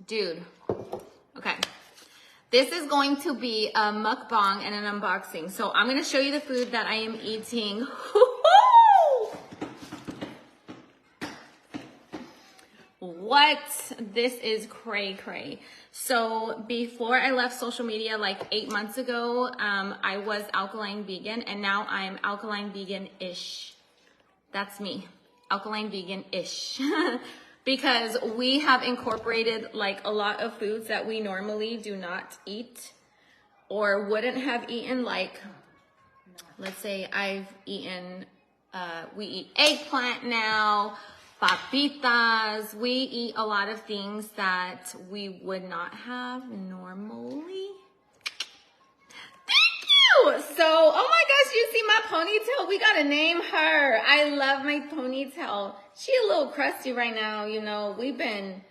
Dude, okay. This is going to be a mukbang and an unboxing. So I'm going to show you the food that I am eating. What? This is cray cray. So before I left social media like 8 months ago, I was alkaline vegan, and now I'm alkaline vegan-ish. That's me, alkaline vegan-ish. Because we have incorporated like a lot of foods that we normally do not eat or wouldn't have eaten. Like, let's say I've eaten, we eat eggplant now, papitas. We eat a lot of things that we would not have normally. Thank you! So, oh my gosh, you see my ponytail? We gotta name her. I love my ponytail. She a little crusty right now, you know. We've been...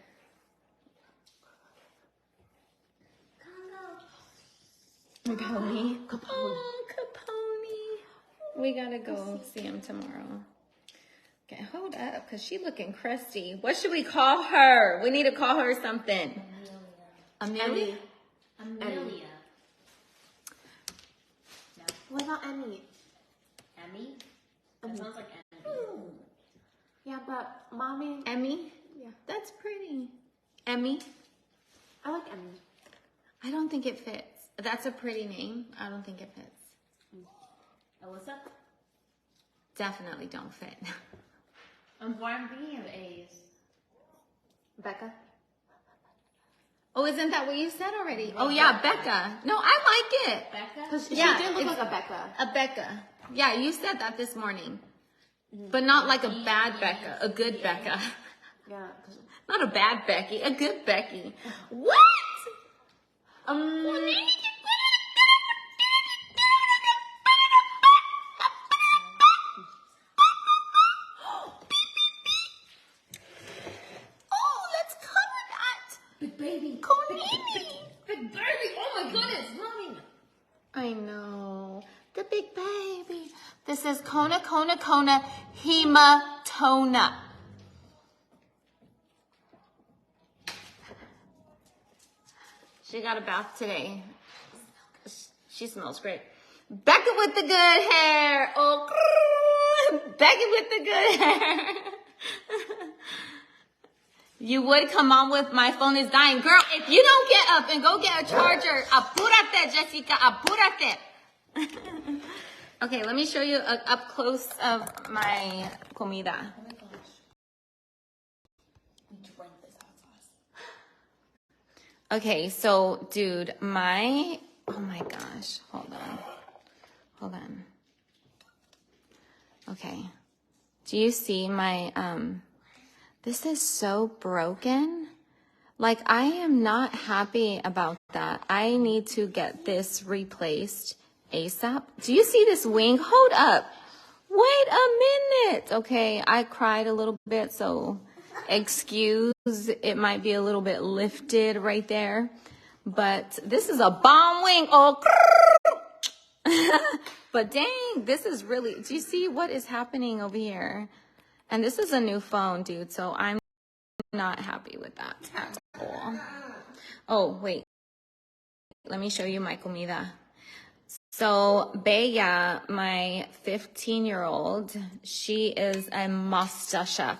Capone. Oh, Capone. We gotta go see him tomorrow. Okay, hold up, because she looking crusty. What should we call her? We need to call her something. Amelia? Amelia. No. What about Emmy? Emmy? That sounds like Emmy. Yeah, but mommy. Emmy? Yeah. That's pretty. Emmy? I like Emmy. I don't think it fits. That's a pretty name. I don't think it fits. Alyssa? Definitely don't fit. Why I'm thinking of A's. Becca? Oh, isn't that what you said already? Becca. Oh, yeah, Becca. No, I like it. Becca? Because she Yeah, did look like a Becca. A Becca. Yeah, you said that this morning. But not like a bad Becca, a good Becca. Yeah. Not a bad Becky, a good Becky. What? Oh, let's cover that. Big baby. Big baby. Oh my goodness, mommy. I know. The big baby. This is Kona hematoma. She got a bath today. She smells great. Becca with the good hair. Oh, Becca with the good hair. You would come on with my phone is dying. Girl, if you don't get up and go get a charger, apúrate, Jessica, apúrate. Okay, let me show you up close of my comida. Oh my gosh. We drank this hot sauce. Okay, so dude, oh my gosh, hold on. Okay, do you see my, this is so broken. Like, I am not happy about that. I need to get this replaced ASAP. Do you see this wing? Hold up. Wait a minute. Okay, I cried a little bit, so excuse. It might be a little bit lifted right there. But this is a bomb wing. Oh, but dang, this is really, do you see what is happening over here? And this is a new phone, dude, so I'm not happy with that at all. Oh, wait. Let me show you my comida. So, Bella, my 15-year-old, she is a master chef.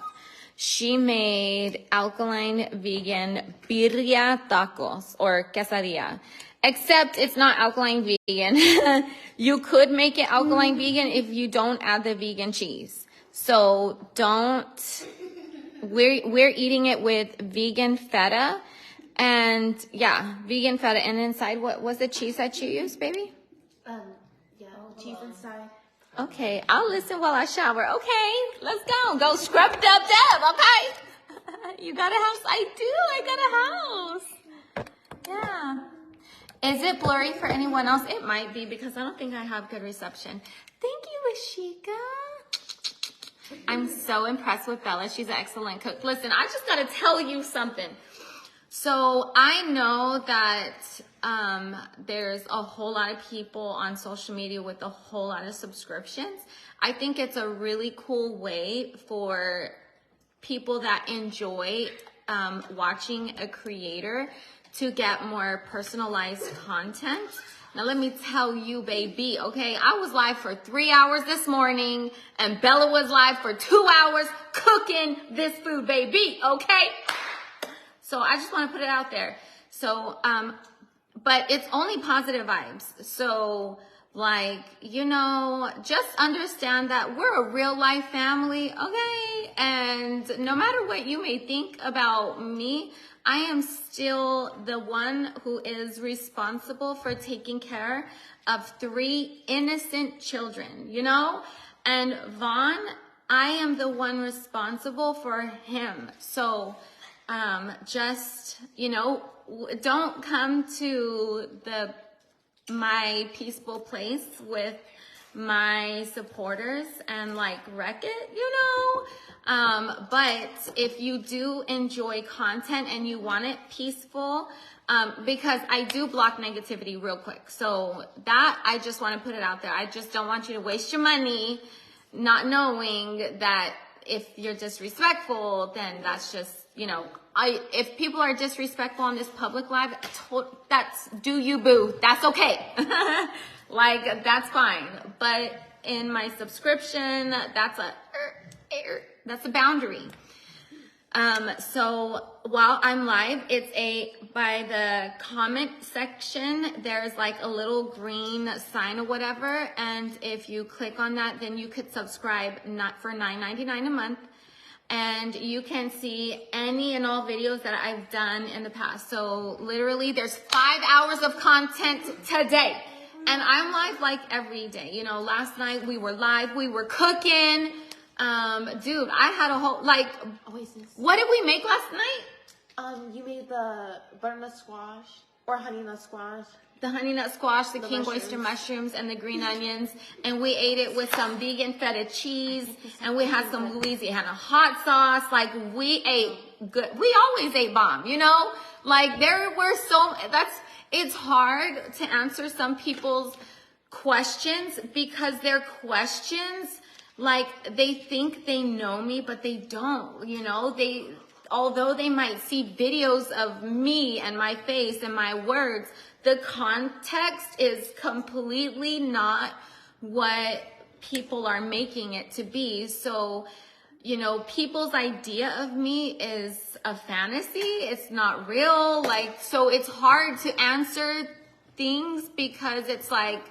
She made alkaline vegan birria tacos or quesadilla. Except it's not alkaline vegan. You could make it alkaline vegan if you don't add the vegan cheese. So don't, we're eating it with vegan feta, and yeah, vegan feta. And inside, what was the cheese that you used, baby? Yeah, cheese inside. Okay, I'll listen while I shower. Okay, let's go. Go scrub dub, okay? You got a house? I do, I got a house. Yeah. Is it blurry for anyone else? It might be because I don't think I have good reception. Thank you, Ashika. I'm so impressed with Bella. She's an excellent cook. Listen, I just got to tell you something. So I know that there's a whole lot of people on social media with a whole lot of subscriptions. I think it's a really cool way for people that enjoy watching a creator to get more personalized content. Now let me tell you, baby, okay, I was live for 3 hours this morning and Bella was live for 2 hours cooking this food, baby, okay? So I just want to put it out there. So, but it's only positive vibes. So like, you know, just understand that we're a real life family, okay? And no matter what you may think about me, I am still the one who is responsible for taking care of 3 innocent children, you know? And Vaughn, I am the one responsible for him. So, just, you know, don't come to my peaceful place with my supporters and like wreck it, you know? But if you do enjoy content and you want it peaceful, because I do block negativity real quick. So that, I just want to put it out there. I just don't want you to waste your money not knowing that if you're disrespectful, then that's just, you know, if people are disrespectful on this public live, that's do you, boo. That's okay. Like, that's fine. But in my subscription, that's a boundary. So while I'm live, by the comment section, there's like a little green sign or whatever. And if you click on that, then you could subscribe for $9.99 a month. And you can see any and all videos that I've done in the past. So literally there's 5 hours of content today. And I'm live like every day. You know, last night we were live, we were cooking. Dude, I had a whole, like, Oasis. What did we make last night? You made the butternut squash or honey nut squash. The honey nut squash, the king mushrooms. oyster mushrooms, and the green onions. And we ate it with some vegan feta cheese. And we had some Louisiana hot sauce. Like, we ate good. We always ate bomb, you know? Like, it's hard to answer some people's questions because their questions, like, they think they know me, but they don't, you know? Although they might see videos of me and my face and my words, the context is completely not what people are making it to be. So, you know, people's idea of me is a fantasy. It's not real. Like, so it's hard to answer things because it's like,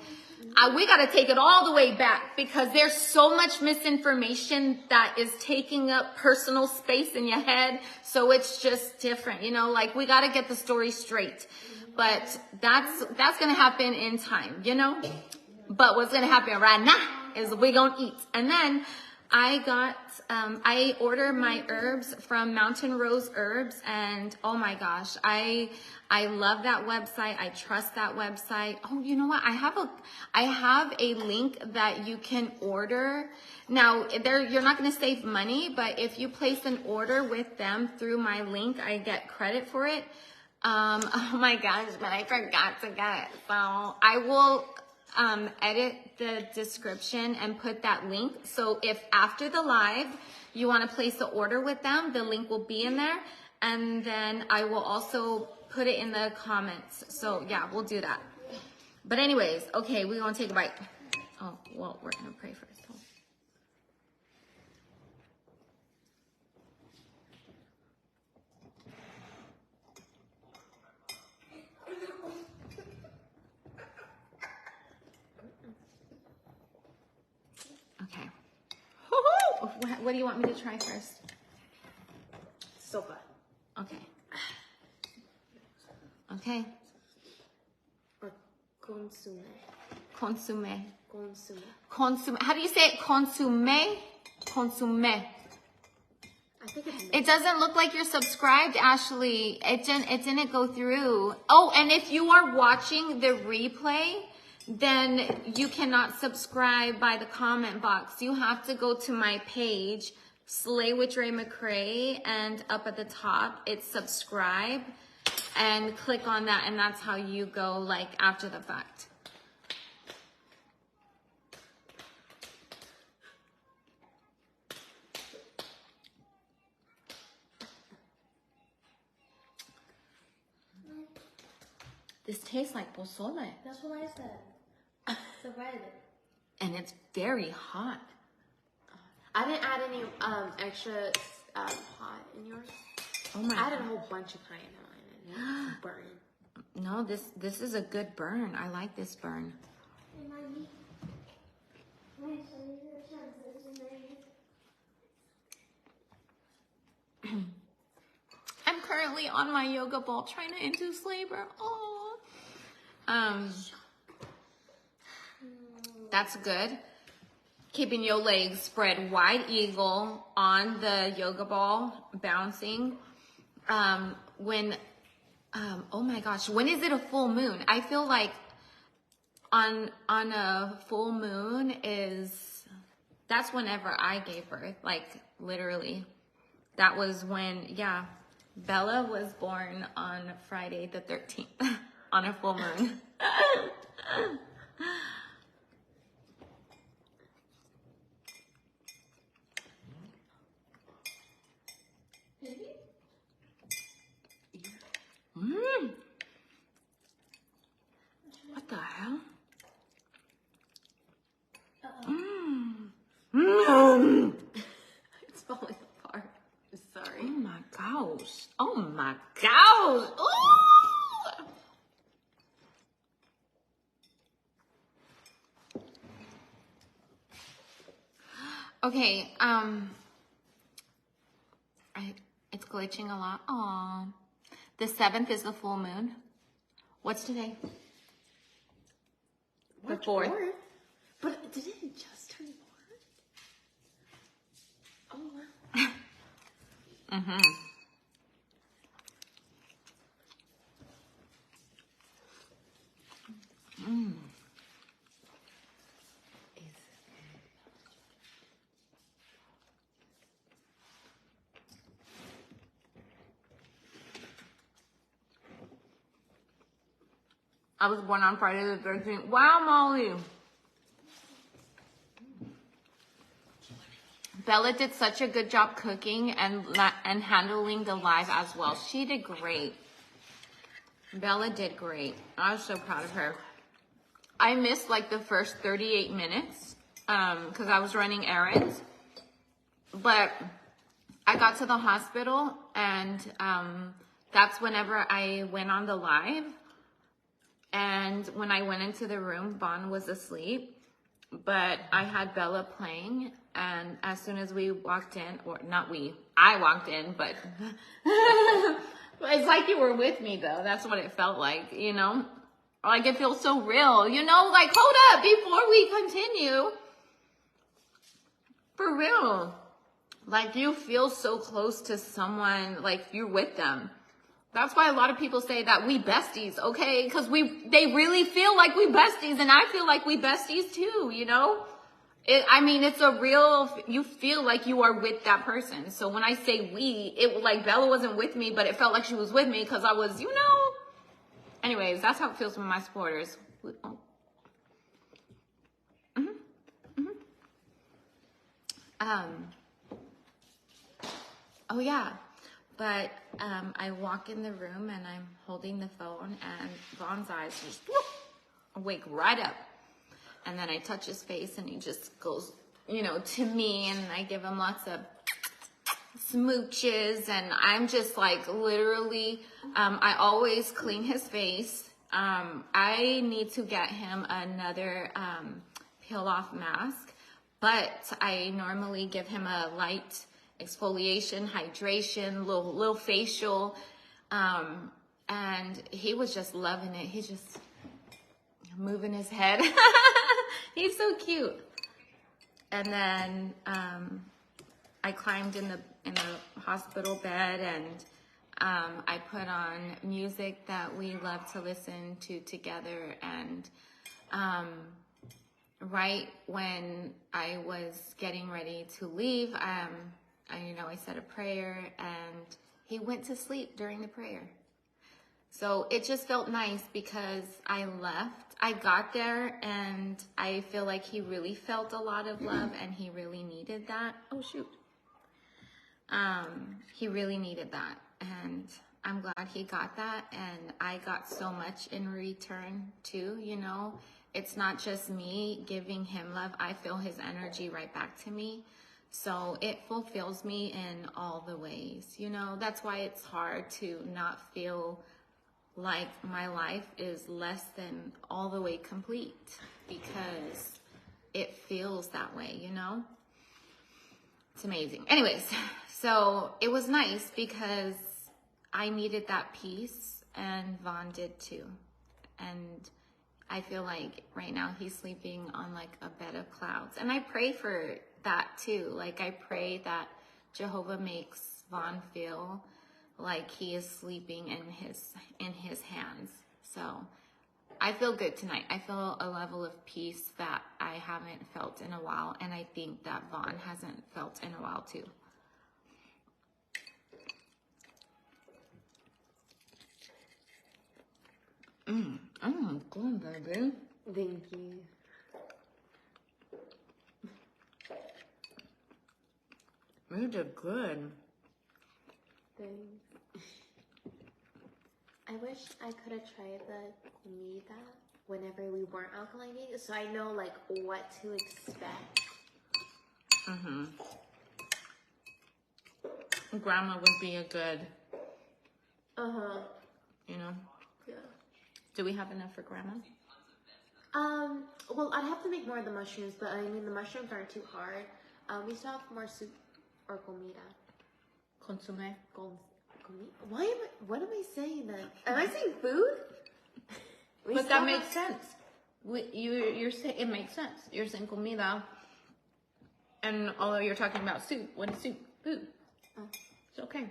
we got to take it all the way back because there's so much misinformation that is taking up personal space in your head. So it's just different, you know, like we got to get the story straight. But that's going to happen in time, you know? But what's going to happen right now is we're going to eat. And then I order my herbs from Mountain Rose Herbs, and oh my gosh, I love that website. I trust that website. Oh, you know what? I have a link that you can order. Now, you're not going to save money, but if you place an order with them through my link, I get credit for it. Oh my gosh, but I forgot to get it. So I will edit the description and put that link. So if after the live you want to place the order with them, the link will be in there. And then I will also put it in the comments. So yeah, we'll do that. But anyways, okay, we're going to take a bite. Oh, well, we're going to pray first. Okay. What do you want me to try first? Sopa. Okay. Okay. Or consume. Consume. Consume. Consume. How do you say it? Consume? Consume. I think it doesn't look like you're subscribed, Ashley. It didn't go through. Oh, and if you are watching the replay, then you cannot subscribe by the comment box. You have to go to my page, Slay with Ray Mccray, and up at the top, it's subscribe. and click on that, and that's how you go like after the fact. This tastes like pozole. That's what I said. The red. And it's very hot. I didn't add any extra hot in yours. Oh my! I added a whole bunch of cayenne in mine. Burn. No, this is a good burn. I like this burn. I'm currently on my yoga ball trying to induce labor. Oh, that's good. Keeping your legs spread wide eagle on the yoga ball, bouncing. Oh my gosh, when is it a full moon? I feel like on a full moon that's whenever I gave birth, like literally. That was when, yeah, Bella was born on Friday the 13th on a full moon. What the hell? It's falling apart. Sorry. Oh my gosh. Oh my gosh. Ooh. Okay, it's glitching a lot. Aw. The 7th is the full moon. What's today? The 4th. But did it just turn 4? Oh wow. Mm-hmm. I was born on Friday the 13th. Wow, Molly. Bella did such a good job cooking and handling the live as well. She did great. Bella did great. I was so proud of her. I missed like the first 38 minutes because I was running errands. But I got to the hospital and that's whenever I went on the live. And when I went into the room, Vaughn was asleep, but I had Bella playing. And as soon as we walked in, or not we, I walked in, but it's like you were with me though. That's what it felt like, you know? Like it feels so real, you know? Like, hold up, before we continue. For real. Like you feel so close to someone, like you're with them. That's why a lot of people say that we besties, okay? Because they really feel like we besties, and I feel like we besties too, you know? It's a real, you feel like you are with that person. So when I say we, it like Bella wasn't with me, but it felt like she was with me because I was, you know? Anyways, that's how it feels with my supporters. Oh yeah. But I walk in the room and I'm holding the phone and Vaughn's eyes just wake right up. And then I touch his face and he just goes, you know, to me, and I give him lots of smooches. And I'm just like literally, I always clean his face. I need to get him another peel off mask, but I normally give him a light exfoliation, hydration, little facial, and he was just loving it. He's just moving his head. He's so cute. And then I climbed in the hospital bed and I put on music that we love to listen to together. And right when I was getting ready to leave, I said a prayer and he went to sleep during the prayer. So it just felt nice because I left. I got there and I feel like he really felt a lot of love and he really needed that. Oh, shoot. He really needed that. And I'm glad he got that. And I got so much in return too, you know. It's not just me giving him love. I feel his energy right back to me. So it fulfills me in all the ways, you know. That's why it's hard to not feel like my life is less than all the way complete, because it feels that way, you know. It's amazing. Anyways, so it was nice because I needed that peace and Vaughn did too. And I feel like right now he's sleeping on like a bed of clouds. And I pray for that too. Like I pray that Jehovah makes Vaughn feel like he is sleeping in his hands. So I feel good tonight. I feel a level of peace that I haven't felt in a while. And I think that Vaughn hasn't felt in a while too. Good, baby. Thank you. You did good. Thanks. I wish I could have tried the comida whenever we weren't alkaline vegan, so I know like what to expect. Grandma would be a good, you know. Yeah. Do we have enough for grandma? Well, I'd have to make more of the mushrooms, but I mean, the mushrooms aren't too hard. We still have more soup or comida. Consume. What am I saying then? Am I saying food? But that makes sense. You're saying, it makes sense. You're saying comida. And although you're talking about soup, what is soup? Food. Oh. It's okay.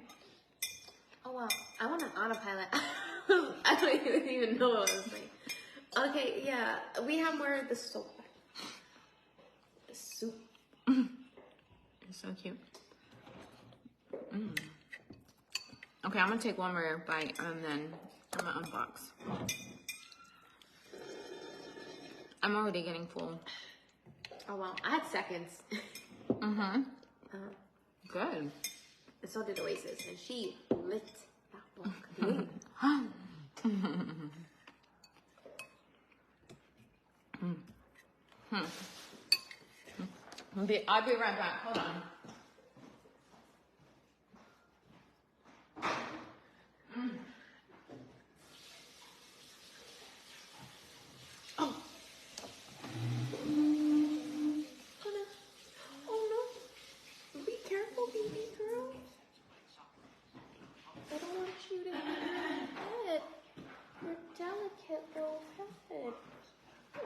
Oh wow, I want an autopilot. I don't even know what I was saying. Okay, yeah, we have more of the soup. The soup. It's so cute. Okay, I'm gonna take one more bite and then I'm gonna unbox. I'm already getting full. Oh wow, I had seconds. Good. And so did Oasis, and she lit that book. I'll be right back. Hold on. Oh. Oh no. Be careful, baby girl. I don't want you to hit your head. Your delicate little head. Oh.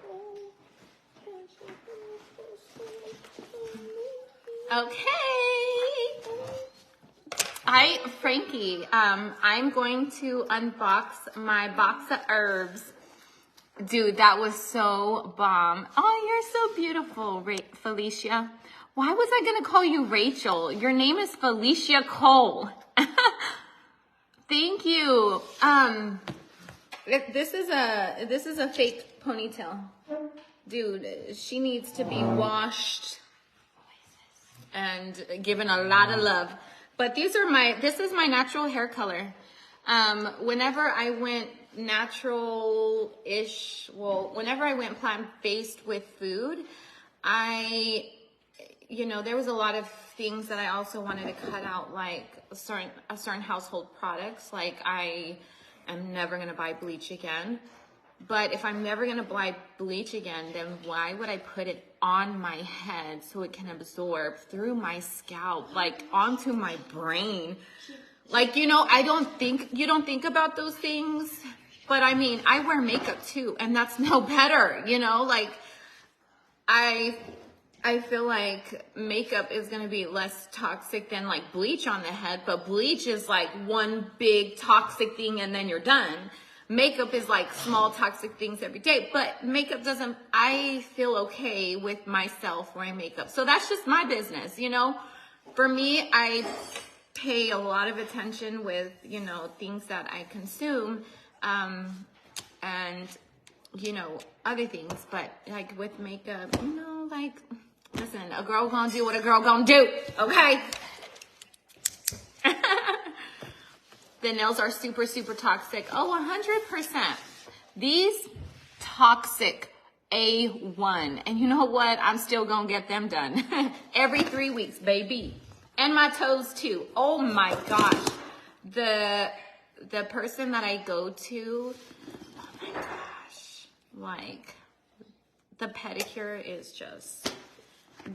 Okay. Hi, Frankie. I'm going to unbox my box of herbs. Dude, that was so bomb. Oh, you're so beautiful, Felicia. Why was I gonna call you Rachel? Your name is Felicia Cole. Thank you. This is a fake ponytail. Dude, she needs to be washed and given a lot of love. But this is my natural hair color. Whenever I went natural-ish, whenever I went plant-based with food, there was a lot of things that I also wanted to cut out, like certain household products. Like I am never gonna buy bleach again. But if I'm never gonna buy bleach again, then why would I put it on my head so it can absorb through my scalp, like onto my brain? Like, you don't think about those things. But I mean, I wear makeup too, and that's no better, like I feel like makeup is gonna be less toxic than like bleach on the head, but bleach is like one big toxic thing and then you're done. Makeup is like small toxic things every day, but makeup doesn't, I feel okay with myself wearing makeup. So that's just my business, For me, I pay a lot of attention with, things that I consume, and you know, other things, but like with makeup, you know, like, listen, a girl gonna do what a girl gonna do, okay? The nails are super, super toxic. Oh, 100%. These toxic A1. And you know what? I'm still gonna get them done. Every 3 weeks, baby. And my toes too. Oh my gosh. The person that I go to, oh my gosh. Like, the pedicure is just,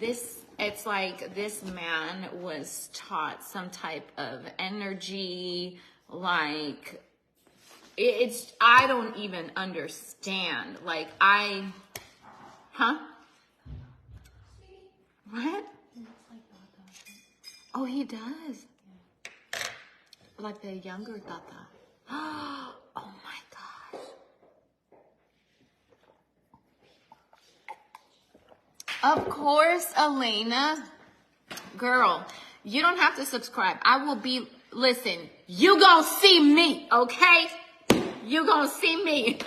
it's like this man was taught some type of energy, like, it's, I don't even understand. Like, huh? What? Oh, he does. Like the younger Tata. Oh my gosh. Of course, Elena. Girl, you don't have to subscribe. I will be, listen, you gonna see me, okay? You gonna see me.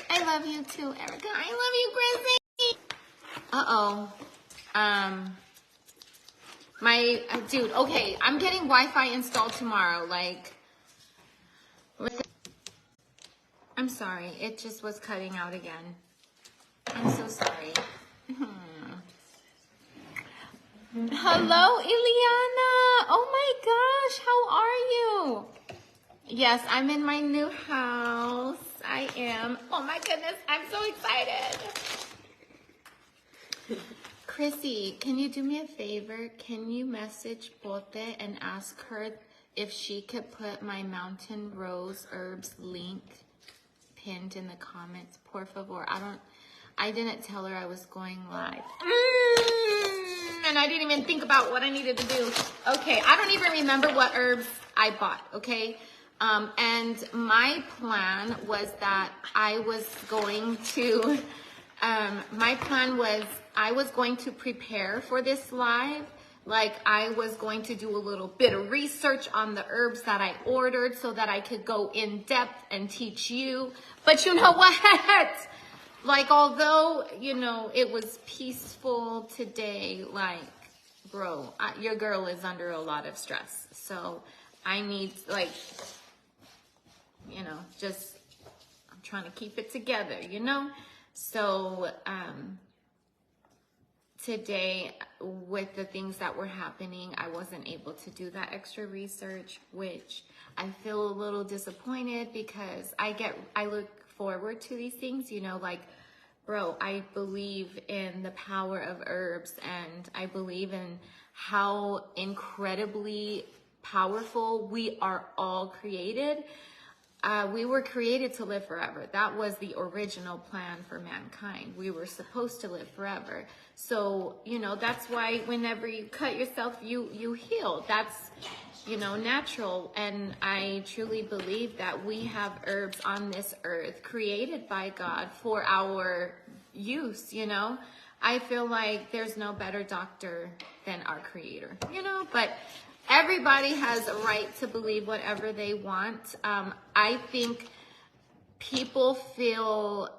I love you too, Erica. I love you, Chrissy. Uh-oh. Dude, okay, I'm getting Wi-Fi installed tomorrow. Like, listen, I'm sorry. It just was cutting out again. I'm so sorry. Hello, Ileana. Oh my gosh, how are you? Yes, I'm in my new house. I am. Oh my goodness, I'm so excited. Chrissy, can you do me a favor? Can you message Bote and ask her if she could put my Mountain Rose Herbs link pinned in the comments? Por favor. I didn't tell her I was going live. And I didn't even think about what I needed to do. Okay, I don't even remember what herbs I bought, okay? And my plan was that I was going to, I was going to prepare for this live. Like, I was going to do a little bit of research on the herbs that I ordered so that I could go in depth and teach you. But you know what? Like, although, you know, it was peaceful today, like, bro, your girl is under a lot of stress. So I need, like, you know, just, I'm trying to keep it together, you know? So, today, with the things that were happening, I wasn't able to do that extra research, which I feel a little disappointed because I look forward to these things, you know, like, bro, I believe in the power of herbs, and I believe in how incredibly powerful we are all created. We were created to live forever. That was the original plan for mankind. We were supposed to live forever. So, you know, that's why whenever you cut yourself, you heal. That's, you know, natural. And I truly believe that we have herbs on this earth created by God for our use, you know. I feel like there's no better doctor than our creator, you know, but everybody has a right to believe whatever they want. I think people feel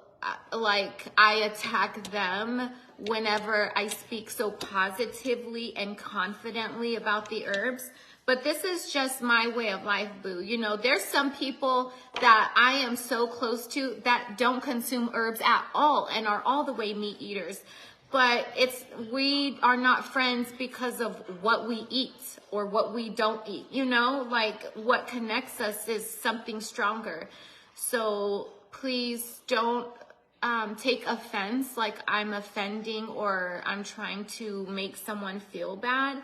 like I attack them whenever I speak so positively and confidently about the herbs. But this is just my way of life, boo. You know, there's some people that I am so close to that don't consume herbs at all and are all the way meat eaters. But we are not friends because of what we eat or what we don't eat, you know? Like, what connects us is something stronger. So please don't take offense like I'm offending or I'm trying to make someone feel bad.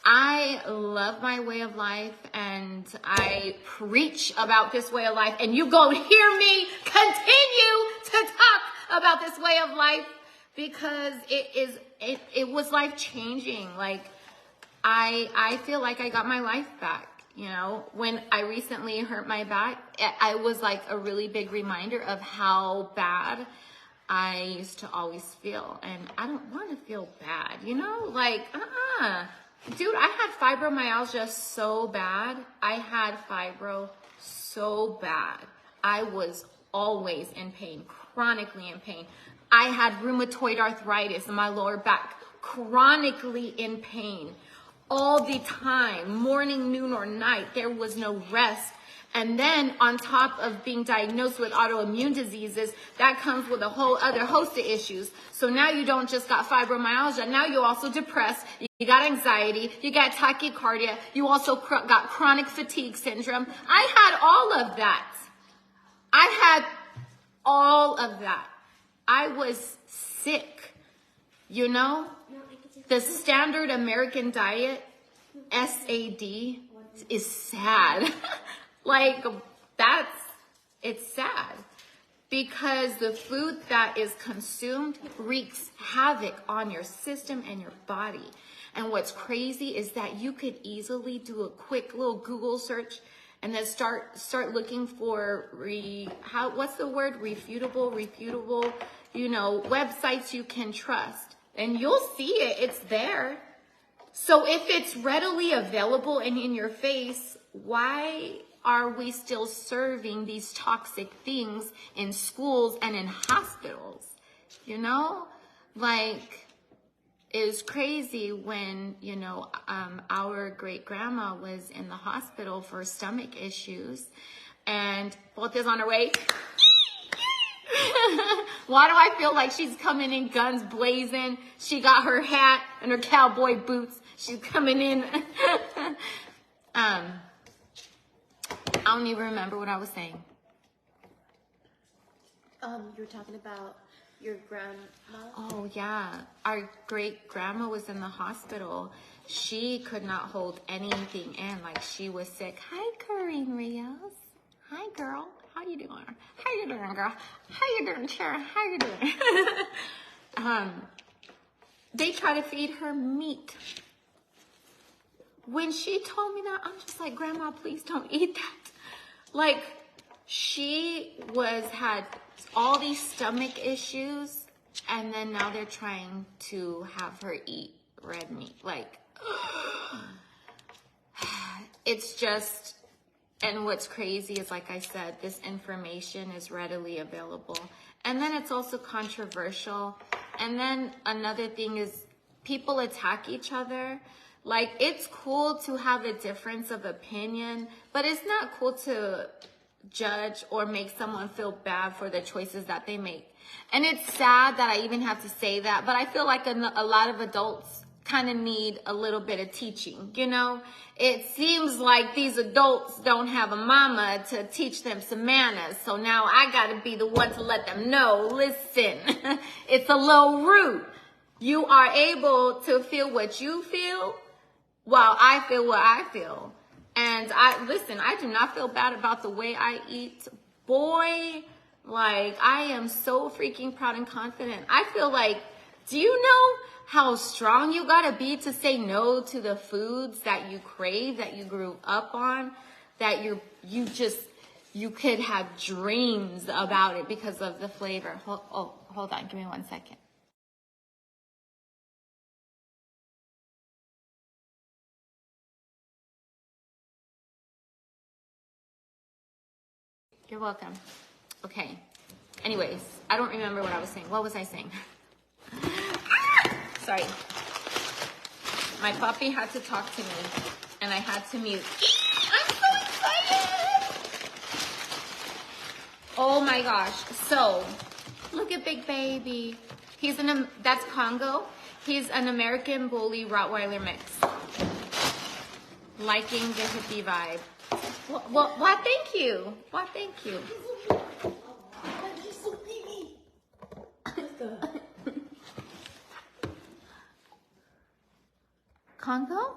I love my way of life and I preach about this way of life, and you gonna hear me continue to talk about this way of life because it was life changing. Like, I feel like I got my life back. You know, when I recently hurt my back, I was like a really big reminder of how bad I used to always feel. And I don't want to feel bad, you know, like, Dude, I had fibromyalgia so bad. I had fibro so bad. I was always in pain, chronically in pain. I had rheumatoid arthritis in my lower back, chronically in pain all the time, morning, noon, or night. There was no rest. And then on top of being diagnosed with autoimmune diseases, that comes with a whole other host of issues. So now you don't just got fibromyalgia, now you're also depressed, you got anxiety, you got tachycardia, you also got chronic fatigue syndrome. I had all of that. I had all of that. I was sick, you know? The standard American diet, SAD, is sad. Like, it's sad because the food that is consumed wreaks havoc on your system and your body. And what's crazy is that you could easily do a quick little Google search and then start looking for what's the word? Refutable, you know, websites you can trust. And you'll see it, it's there. So if it's readily available and in your face, why are we still serving these toxic things in schools and in hospitals? You know, like, it was crazy when, you know, our great grandma was in the hospital for stomach issues, and both is on her way. Why do I feel like she's coming in guns blazing? She got her hat and her cowboy boots. She's coming in. I don't even remember what I was saying. You were talking about your grandma? Oh, yeah. Our great grandma was in the hospital. She could not hold anything in. Like, she was sick. Hi, Corinne Rios. Hi, girl. How you doing? How you doing, girl? How you doing, Sharon? How you doing? They try to feed her meat. When she told me that, I'm just like, Grandma, please don't eat that. Like, she had all these stomach issues, and then now they're trying to have her eat red meat. Like, it's just, and what's crazy is, like I said, this information is readily available. And then it's also controversial. And then another thing is people attack each other. Like, it's cool to have a difference of opinion, but it's not cool to judge or make someone feel bad for the choices that they make. And it's sad that I even have to say that, but I feel like a lot of adults kind of need a little bit of teaching, you know? It seems like these adults don't have a mama to teach them some manners, so now I gotta be the one to let them know, listen, it's a little rude. You are able to feel what you feel while I feel what I feel. And I do not feel bad about the way I eat. Boy, like, I am so freaking proud and confident. I feel like, do you know how strong you gotta be to say no to the foods that you crave, that you grew up on, that you could have dreams about it because of the flavor. Hold on, give me 1 second. You're welcome. Okay. Anyways, I don't remember what I was saying. What was I saying? Sorry. My puppy had to talk to me, and I had to mute. I'm so excited! Oh my gosh. So, look at Big Baby. That's Congo. He's an American Bully Rottweiler mix. Liking the hippie vibe. Well, thank you. Well, thank you. He's so baby. Congo?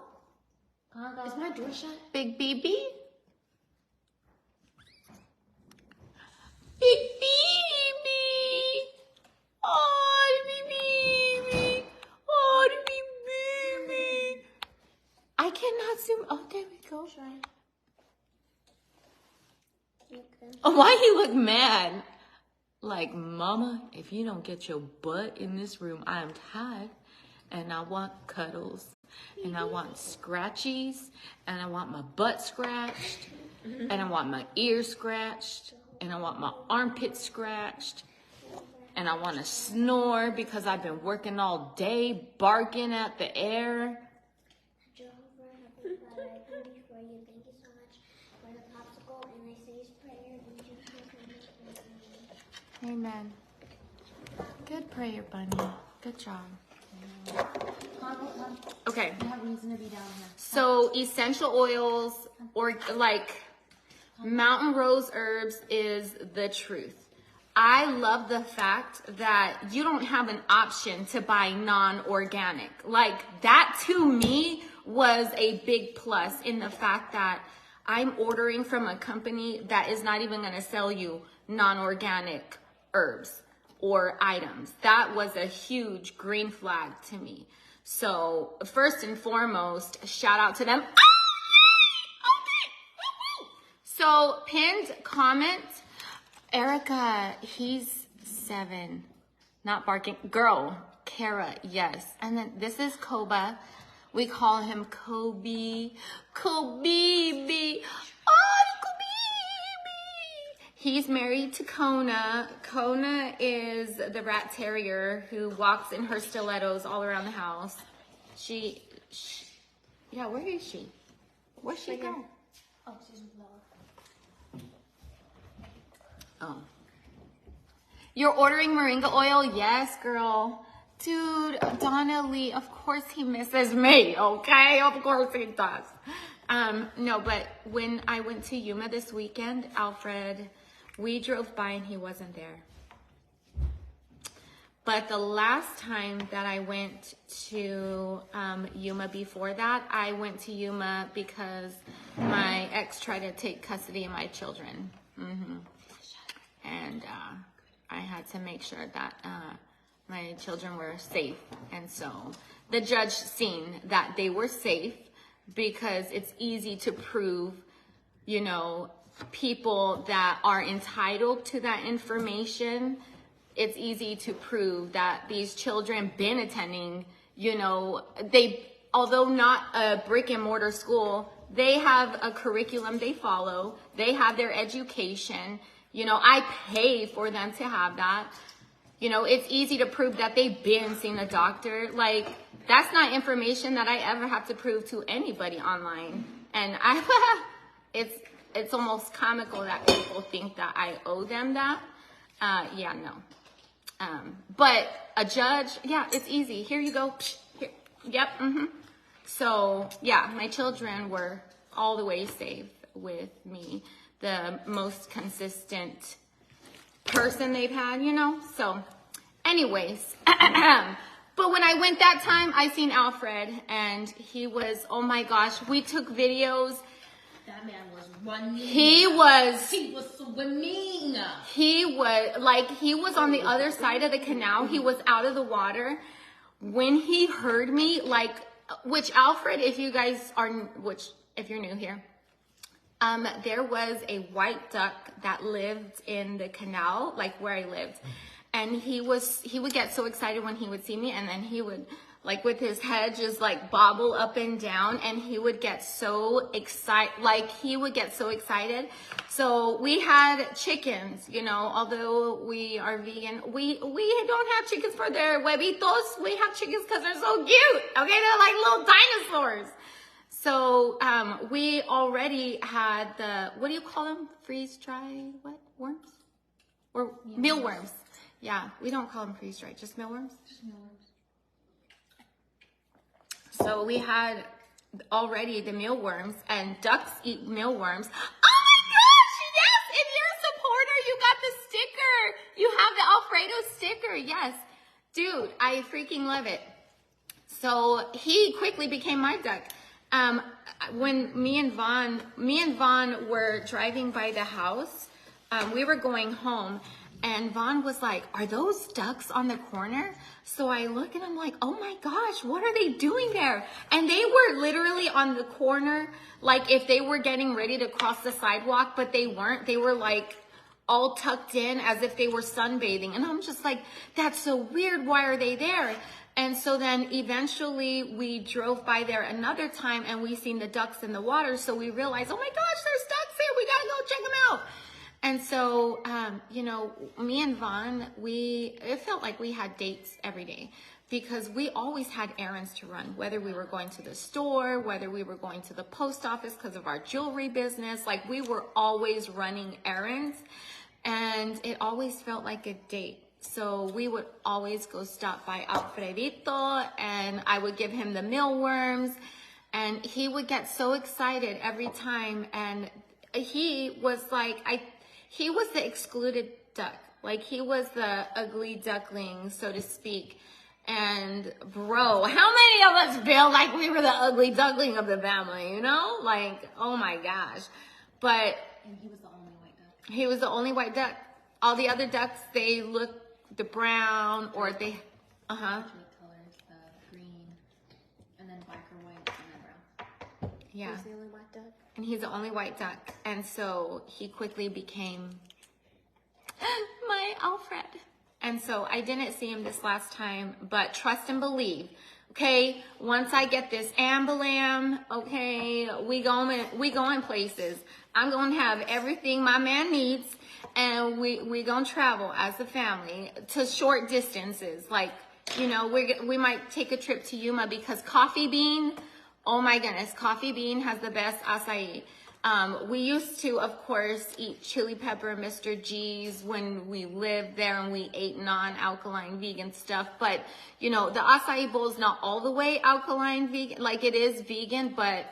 Is my door shut? Big BB? Big baby! Oh, baby! Oh, baby! I cannot zoom. Oh, there we go. Try. Oh, why he look mad? Like, Mama, if you don't get your butt in this room, I am tired and I want cuddles. and I want scratchies, and I want my butt scratched, and I want my ears scratched, and I want my armpit scratched, and I want to snore because I've been working all day barking at the air. Amen. Good prayer, Bunny. Good job. Okay. So essential oils or like mountain rose herbs is the truth. I love the fact that you don't have an option to buy non-organic. Like that to me was a big plus in the fact that I'm ordering from a company that is not even going to sell you non-organic herbs or items. That was a huge green flag to me. So first and foremost, shout out to them. So pinned comment, Erica, he's 7, not barking. Girl, Kara, yes. And then this is Koba. We call him Kobe. Kobe. Oh, Kobe. He's married to Kona. Kona is the rat terrier who walks in her stilettos all around the house. Yeah, where is she? Where's she go? Oh, she's lower. Oh. You're ordering moringa oil? Yes, girl. Dude, Donna Lee, of course he misses me, okay? Of course he does. No, but when I went to Yuma this weekend, Alfred, we drove by and he wasn't there. But the last time that I went to Yuma before that, I went to Yuma because my ex tried to take custody of my children. And I had to make sure that my children were safe. And so the judge seen that they were safe because it's easy to prove, you know, people that are entitled to that information. It's easy to prove that these children been attending, you know, although not a brick and mortar school, they have a curriculum they follow. They have their education. You know, I pay for them to have that. You know, it's easy to prove that they've been seeing a doctor. Like, that's not information that I ever have to prove to anybody online. And it's almost comical that people think that I owe them that. Yeah, no. But a judge, yeah, it's easy. Here you go. Here. Yep. So, yeah, my children were all the way safe with me. The most consistent person they've had, you know? So, anyways. But when I went that time, I seen Alfred, and he was, oh my gosh, we took videos. That man was running. He was swimming. He was on the other side of the canal. He was out of the water. When he heard me, which Alfred, if you guys are, if you're new here, there was a white duck that lived in the canal, like where I lived. And he would get so excited when he would see me, and then he would, like with his head, just like bobble up and down, and he would get so excited, So we had chickens, you know, although we are vegan, we don't have chickens for their huevitos. We have chickens because they're so cute, okay? They're like little dinosaurs. So we already had the, what do you call them? Freeze-dried, what? Worms? Or mealworms. Yeah, we don't call them freeze-dried, just mealworms? Just mealworms. So we had already the mealworms, and ducks eat mealworms. Oh my gosh, yes! If you're a supporter, you got the sticker. You have the Alfredo sticker, yes. Dude, I freaking love it. So he quickly became my duck. When me and Vaughn were driving by the house, we were going home, and Vaughn was like, are those ducks on the corner? So I look and I'm like, oh my gosh, what are they doing there? And they were literally on the corner, like if they were getting ready to cross the sidewalk, but they weren't. They were like all tucked in as if they were sunbathing. And I'm just like, that's so weird. Why are they there? And so then eventually we drove by there another time and we seen the ducks in the water. So we realized, oh my gosh, there's ducks here. We gotta go check them out. And so, you know, me and Vaughn, it felt like we had dates every day because we always had errands to run, whether we were going to the store, whether we were going to the post office because of our jewelry business. Like, we were always running errands, and it always felt like a date. So we would always go stop by Alfredito, and I would give him the mealworms, and he would get so excited every time. And he was like, he was the excluded duck. Like, he was the ugly duckling, so to speak. And bro, how many of us feel like we were the ugly duckling of the family, you know? Like, oh my gosh. But And he was the only white duck. he was the only white duck. All the other ducks, they look the brown, or they, Colors, the green, and then black or white, and then brown. yeah. He was the only white duck. And he's the only white duck. And so he quickly became my Alfred. And so I didn't see him this last time, but trust and believe. Okay, once I get this ambulam, okay, we going places. I'm going to have everything my man needs, and we going to travel as a family to short distances. Like, you know, we might take a trip to Yuma because Coffee Bean, oh my goodness, Coffee Bean has the best acai. We used to, of course, eat chili pepper Mr. G's when we lived there and we ate non-alkaline vegan stuff. But, you know, the acai bowl is not all the way alkaline vegan. Like, it is vegan, but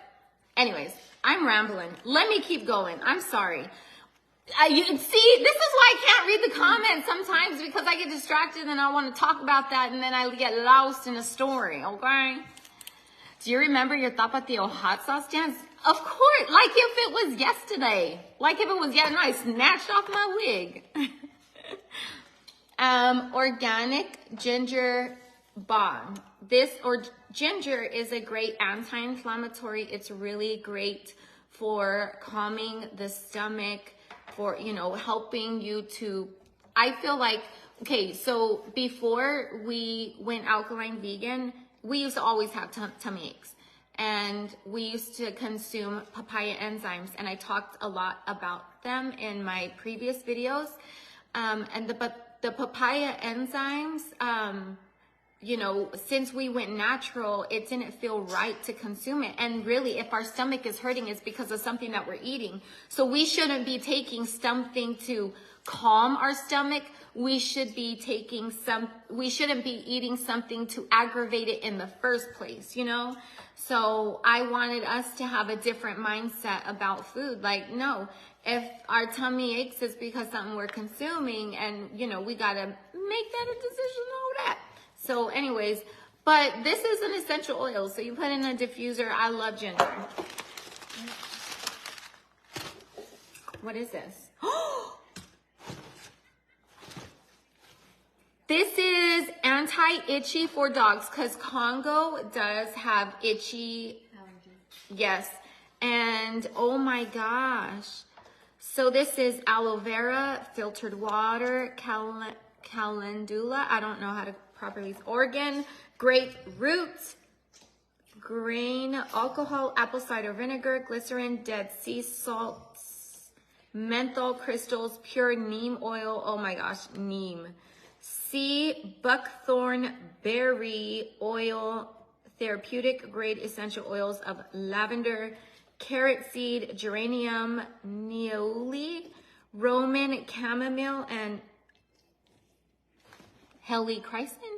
anyways, I'm rambling. Let me keep going. I'm sorry. You can see, this is why I can't read the comments sometimes, because I get distracted and I want to talk about that and then I get lost in a story, okay? Do you remember your tapatio hot sauce dance? Of course, like if it was yesterday. Like if it was yesterday, I snatched off my wig. Organic ginger balm. Ginger is a great anti-inflammatory. It's really great for calming the stomach, for, you know, helping you to, I feel like, okay, so before we went alkaline vegan, we used to always have tummy aches. And we used to consume papaya enzymes, and I talked a lot about them in my previous videos. But the papaya enzymes, you know, since we went natural, it didn't feel right to consume it. And really, if our stomach is hurting, it's because of something that we're eating. So we shouldn't be taking something to calm our stomach. We shouldn't be eating something to aggravate it in the first place, you know? So I wanted us to have a different mindset about food. Like, no, if our tummy aches, it's because something we're consuming, and, you know, we gotta make that a decision over that. So anyways, but this is an essential oil, so you put in a diffuser. I love ginger. What is this? This is anti-itchy for dogs, because Congo does have itchy allergies. Yes. And oh my gosh. So this is aloe vera, filtered water, calendula. I don't know how to properly. Organ, grape roots, grain, alcohol, apple cider vinegar, glycerin, Dead Sea salts, menthol crystals, pure neem oil. Oh my gosh, neem. Sea buckthorn berry oil, therapeutic grade essential oils of lavender, carrot seed, geranium, neoli, Roman chamomile, and helichrysum.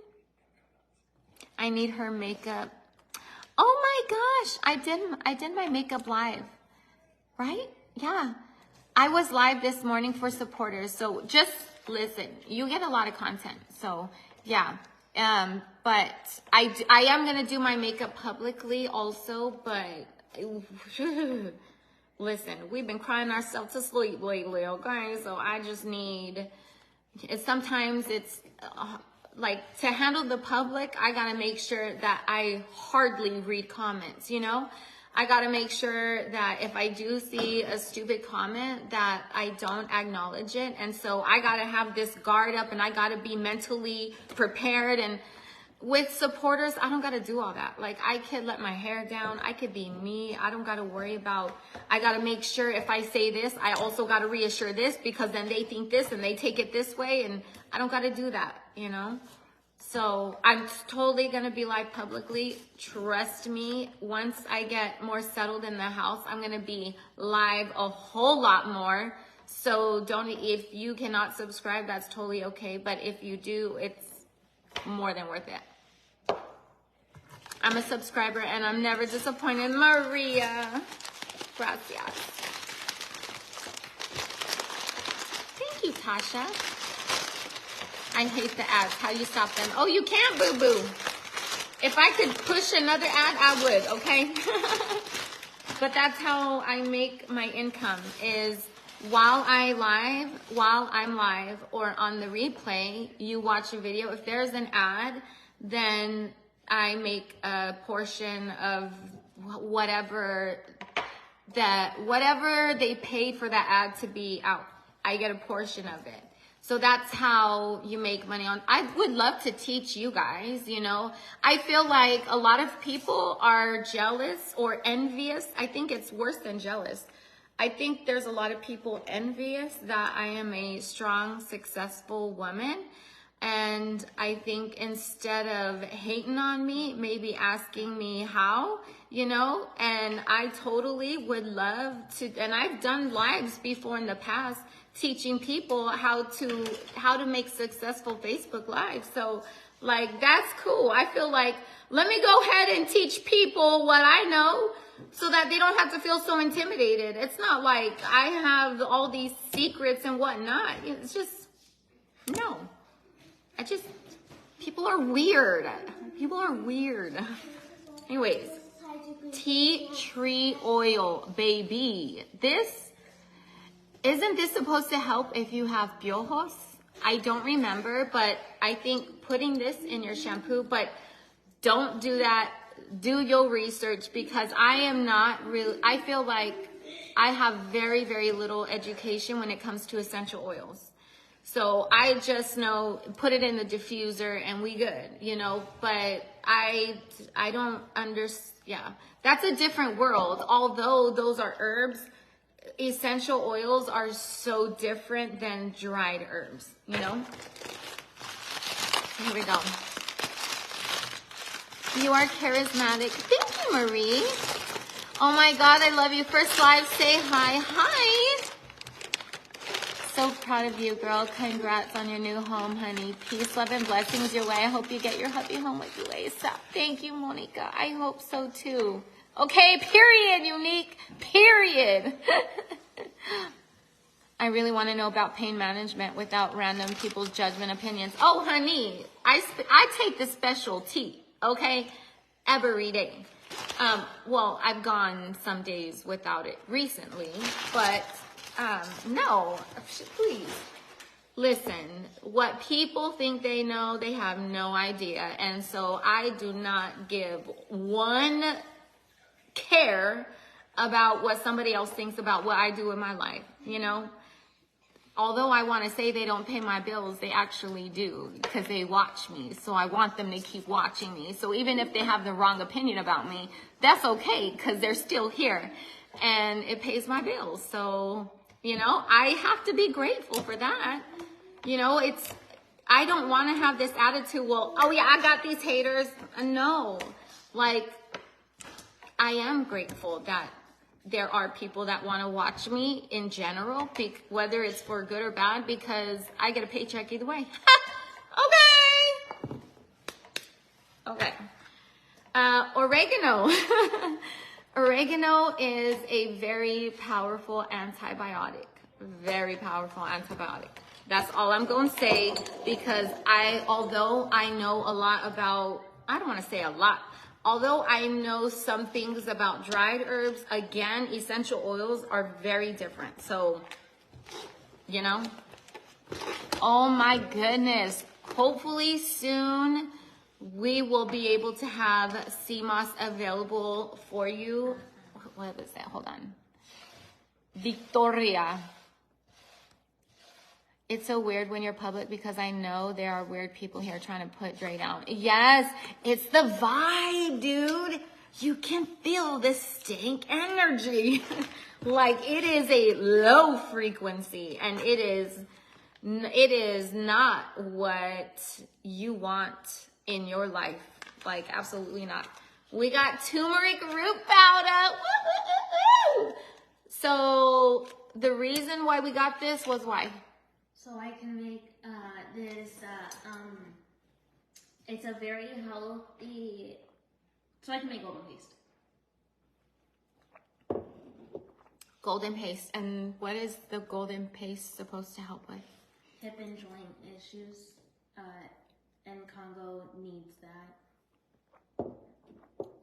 I need her makeup. Oh my gosh, I did my makeup live, right? Yeah, I was live this morning for supporters. So just listen, you get a lot of content. So yeah, but I am gonna do my makeup publicly also. But listen, we've been crying ourselves to sleep lately, okay? So I just need. Sometimes it's like, to handle the public, I gotta make sure that I hardly read comments, you know? I gotta make sure that if I do see a stupid comment, that I don't acknowledge it. And so I gotta have this guard up, and I gotta be mentally prepared. And with supporters, I don't got to do all that. Like, I could let my hair down. I could be me. I don't got to worry about, I got to make sure if I say this, I also got to reassure this, because then they think this and they take it this way, and I don't got to do that, you know? So I'm totally going to be live publicly. Trust me, once I get more settled in the house, I'm going to be live a whole lot more. So if you cannot subscribe, that's totally okay. But if you do, it's more than worth it. I'm a subscriber and I'm never disappointed. Maria. Gracias. Thank you, Tasha. I hate the ads. How do you stop them? Oh, you can't, boo-boo. If I could push another ad, I would, okay? But that's how I make my income, is while I'm live or on the replay, you watch a video. If there's an ad, then I make a portion of whatever they paid for that ad to be out. I get a portion of it. So that's how you make money on. I would love to teach you guys, you know. I feel like a lot of people are jealous or envious. I think it's worse than jealous. I think there's a lot of people envious that I am a strong, successful woman. And I think instead of hating on me, maybe asking me how, you know, and I totally would love to, and I've done lives before in the past teaching people how to make successful Facebook lives. So like, that's cool. I feel like, let me go ahead and teach people what I know so that they don't have to feel so intimidated. It's not like I have all these secrets and whatnot. It's just, no. People are weird. People are weird. Anyways, tea tree oil, baby. Isn't this supposed to help if you have piojos? I don't remember, but I think putting this in your shampoo, but don't do that. Do your research, because I feel like I have very, very little education when it comes to essential oils. So I just know, put it in the diffuser and we good, you know, but I don't understand. Yeah, that's a different world. Although those are herbs, essential oils are so different than dried herbs, you know? Here we go. You are charismatic. Thank you, Marie. Oh my God, I love you. First live, say hi. Hi. So proud of you, girl. Congrats on your new home, honey. Peace, love, and blessings your way. I hope you get your hubby home with you ASAP. Thank you, Monica. I hope so too. Okay, period, Unique. Period. I really want to know about pain management without random people's judgment opinions. Oh, honey, I take the special tea, okay, every day. Well, I've gone some days without it recently, but no, please. Listen, what people think they know, they have no idea. And so I do not give one care about what somebody else thinks about what I do in my life, you know? Although I want to say they don't pay my bills, they actually do, because they watch me. So I want them to keep watching me. So even if they have the wrong opinion about me, that's okay, because they're still here. And it pays my bills. So, you know, I have to be grateful for that. You know, I don't want to have this attitude, well, oh yeah, I got these haters. No, like, I am grateful that there are people that want to watch me in general, whether it's for good or bad, because I get a paycheck either way. Okay. Okay. Oregano. Oregano is a very powerful antibiotic. Very powerful antibiotic. That's all I'm going to say, because although I know a lot about, I don't want to say a lot, although I know some things about dried herbs, again, essential oils are very different. So, you know, oh my goodness. Hopefully soon we will be able to have sea moss available for you. What is that? Hold on. Victoria. It's so weird when you're public because I know there are weird people here trying to put Dre down. Yes, it's the vibe, dude. You can feel the stink energy. Like it is a low frequency and it is not what you want in your life. Like absolutely not. We got turmeric root powder. Woo-hoo-hoo-hoo. So the reason why we got this was why? So I can make this, it's a very healthy, so I can make golden paste. Golden paste. And what is the golden paste supposed to help with? Hip and joint issues, and Congo needs that.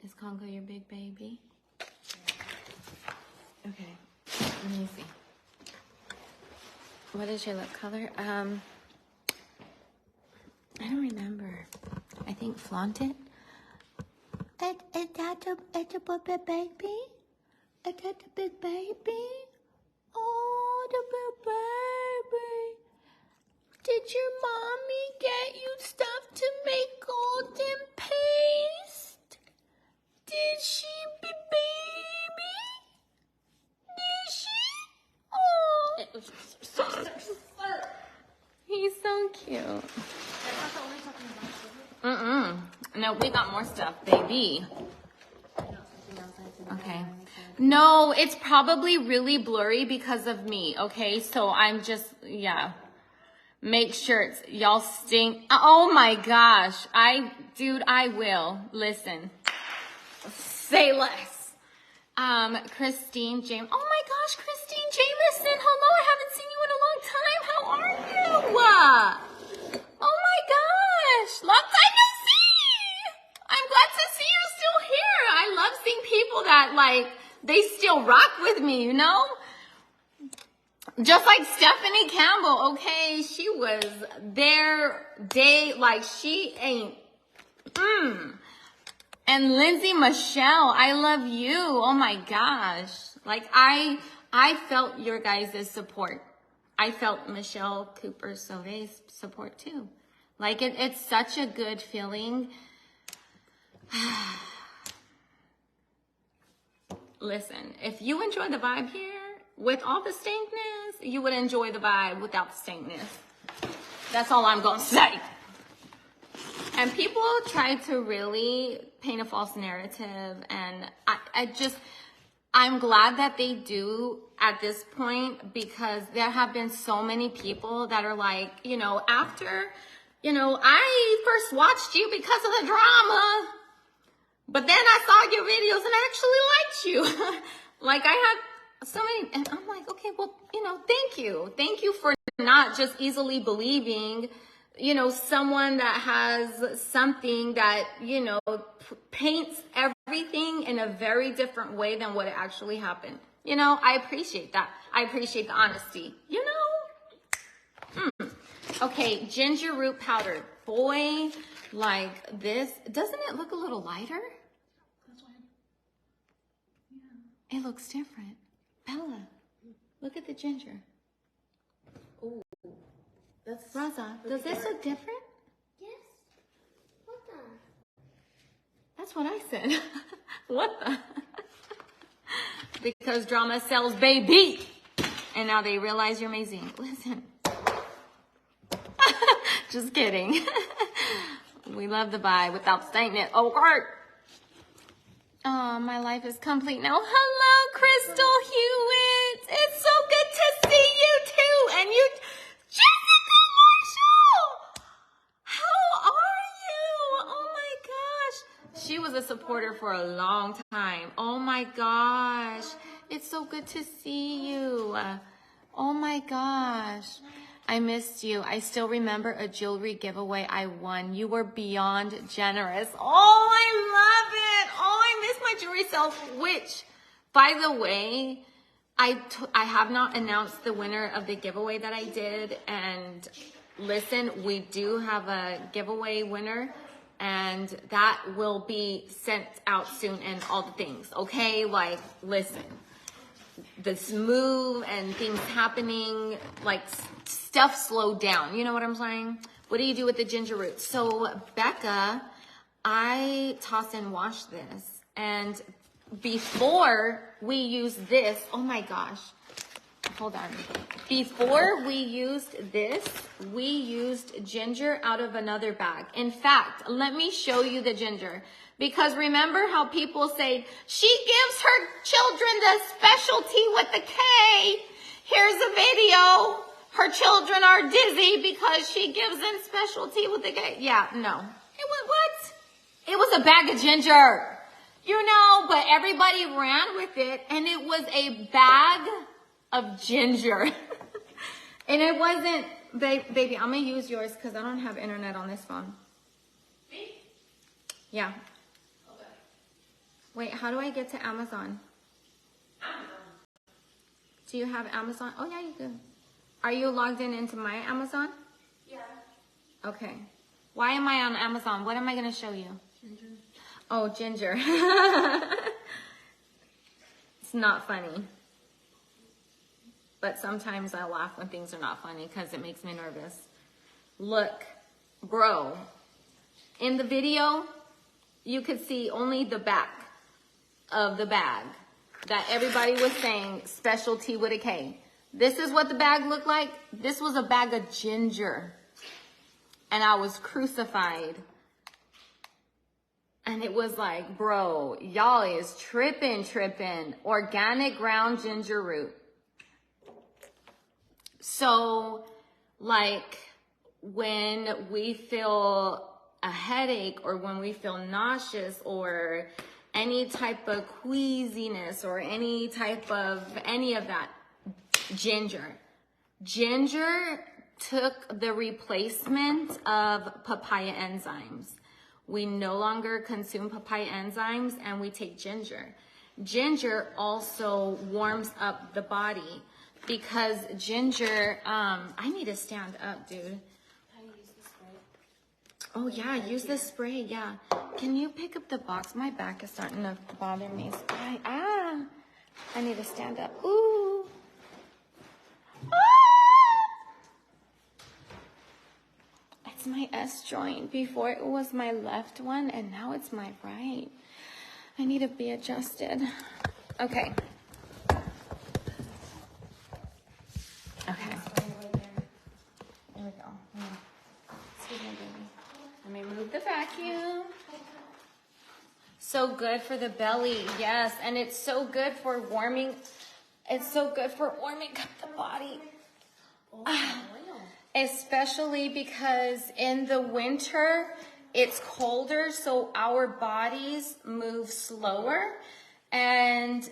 Is Congo your big baby? Okay, let me see. What is your lip color? I don't remember. I think flaunt it. Is that a big baby? Is that a big baby? Oh, the big baby. Did your mommy get you stuff to make golden paste? Did she, baby? Did she? Oh. He's so cute. No, we got more stuff, baby. Okay. No, it's probably really blurry because of me, okay? So I'm just, yeah. Make sure y'all stink. Oh my gosh. Dude, I will. Listen. Say less. Christine James. Oh my gosh, Christine Jameson. Hello, I haven't seen you in a long time. How are you? Oh my gosh. Long time no see. I'm glad to see you're still here. I love seeing people that they still rock with me, you know? Just like Stephanie Campbell, okay? She was there she ain't. And Lindsay Michelle, I love you. Oh my gosh. I felt your guys' support. I felt Michelle Cooper Sauve's support too. It's such a good feeling. Listen, if you enjoy the vibe here with all the stankness, you would enjoy the vibe without the stankness. That's all I'm gonna say. And people try to really paint a false narrative, and I'm glad that they do at this point, because there have been so many people that are after, I first watched you because of the drama, but then I saw your videos and I actually liked you. I had so many, and I'm like, okay, well, thank you. Thank you for not just easily believing someone that has something that, paints everything in a very different way than what it actually happened. I appreciate that. I appreciate the honesty, Okay, ginger root powder. Boy, this, doesn't it look a little lighter? That's why. Yeah. It looks different. Bella, look at the ginger. Oh. That's Raza, does this look different? Yes. What the? That's what I said. What the? Because drama sells, baby. And now they realize you're amazing. Listen. Just kidding. We love the vibe without saying it. Oh, Kurt. Oh, my life is complete now. Hello, Crystal Hewitt. It's so good to see you too. And you, Jessica Marshall. How are you? Oh my gosh. She was a supporter for a long time. Oh my gosh. It's so good to see you. Oh my gosh. I missed you. I still remember a jewelry giveaway I won. You were beyond generous. Oh, I love it. Oh, I miss my jewelry self, which, by the way, I have not announced the winner of the giveaway that I did. And listen, we do have a giveaway winner, and that will be sent out soon and all the things. Okay? Listen, this move and things happening, stuff slowed down. You know what I'm saying? What do you do with the ginger root? So Becca, I toss and wash this. And before we use this, oh my gosh, hold on. Before we used this, we used ginger out of another bag. In fact, let me show you the ginger. Because remember how people say, she gives her children the specialty with the K. Here's a video. Her children are dizzy because she gives them specialty with the K. Yeah, no. It was what? It was a bag of ginger. You know, but everybody ran with it, and it was a bag of ginger. And it wasn't, baby, I'm going to use yours because I don't have internet on this phone. Me? Yeah. Okay. Wait, how do I get to Amazon? Amazon. Do you have Amazon? Oh, yeah, you do. Are you logged into my Amazon? Yeah. Okay. Why am I on Amazon? What am I going to show you? Ginger. Oh, ginger. It's not funny. But sometimes I laugh when things are not funny because it makes me nervous. Look, bro, in the video, you could see only the back of the bag that everybody was saying, specialty with a K. This is what the bag looked like. This was a bag of ginger. And I was crucified. And it was like, bro, y'all is tripping. Organic ground ginger root. So, like, when we feel a headache or when we feel nauseous or any type of queasiness or any of that, ginger. Ginger took the replacement of papaya enzymes. We no longer consume papaya enzymes and we take ginger. Ginger also warms up the body because ginger, I need to stand up, dude. Oh yeah, use the spray, yeah. Can you pick up the box? My back is starting to bother me. I need to stand up. Ooh. It's my S joint. Before it was my left one, and now it's my right. I need to be adjusted. Okay. Okay. There we go. Excuse me, baby. Let me move the vacuum. So good for the belly, yes, and it's so good for warming. It's so good for warming up the body. Especially because in the winter, it's colder, so our bodies move slower. And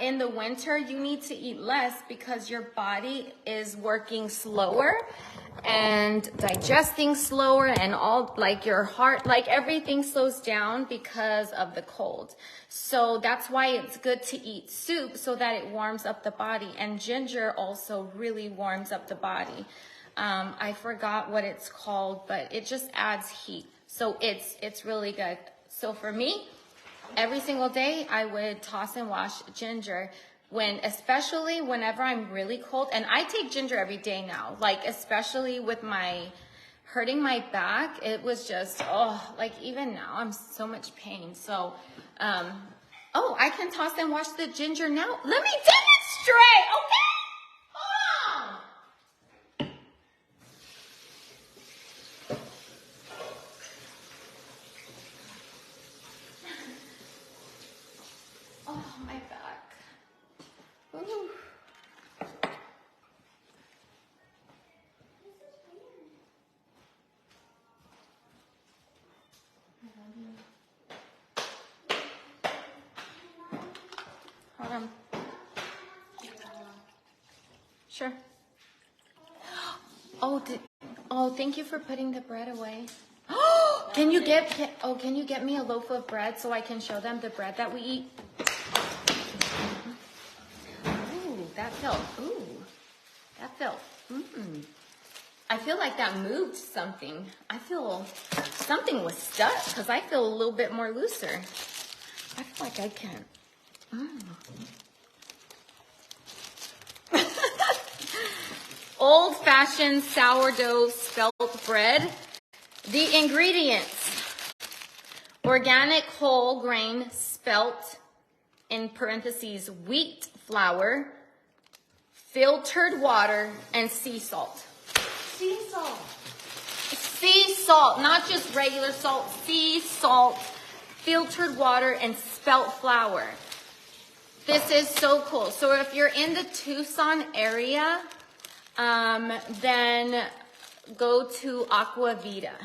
in the winter, you need to eat less because your body is working slower and digesting slower and all, like your heart, like everything slows down because of the cold. So that's why it's good to eat soup so that it warms up the body. And ginger also really warms up the body. I forgot what it's called, but it just adds heat. So it's really good. So for me, every single day I would toss and wash ginger especially whenever I'm really cold. And I take ginger every day now, like especially with hurting my back. It was just, like even now I'm so much pain. So, I can toss and wash the ginger now. Let me demonstrate, okay? Hold on. Oh, my back. Ooh. Hold on. Sure. Thank you for putting the bread away. Can you get me a loaf of bread so I can show them the bread that we eat? Ooh, that felt. I feel like that moved something. I feel something was stuck because I feel a little bit more looser. I feel like I can. old-fashioned sourdough spelt bread. The ingredients: organic whole grain spelt, in parentheses, wheat flour, filtered water, and sea salt. Sea salt. Sea salt, not just regular salt, sea salt, filtered water, and spelt flour. This is so cool. So if you're in the Tucson area, then go to Aqua Vita.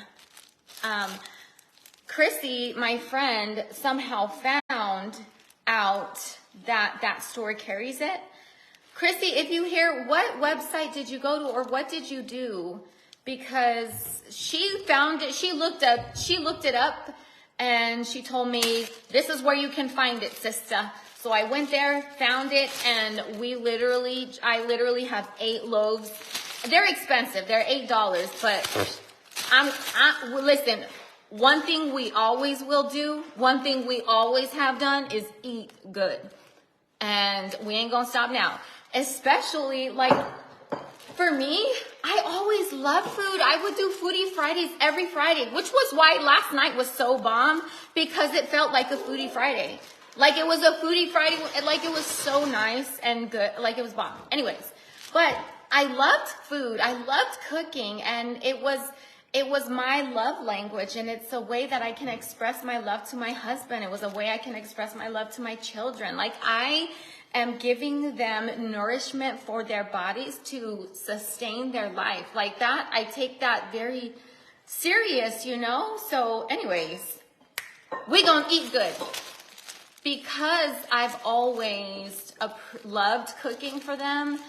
Chrissy, my friend, somehow found out that that store carries it. Chrissy, if you hear, what website did you go to, or what did you do? Because she found it, she looked it up, and she told me, this is where you can find it, sister. So I went there, found it, and I literally have 8 loaves. They're expensive, they're $8, but listen, one thing we always will do, one thing we always have done is eat good. And we ain't gonna stop now. Especially, like, for me, I always love food. I would do Foodie Fridays every Friday, which was why last night was so bomb, because it felt like a Foodie Friday. Like it was a Foodie Friday, like it was so nice and good, like it was bomb. Anyways, but I loved food. I loved cooking, and it was my love language, and it's a way that I can express my love to my husband. It was a way I can express my love to my children. Like, I am giving them nourishment for their bodies to sustain their life. Like that, I take that very serious, you know? So anyways, we gonna eat good. Because I've always loved cooking for them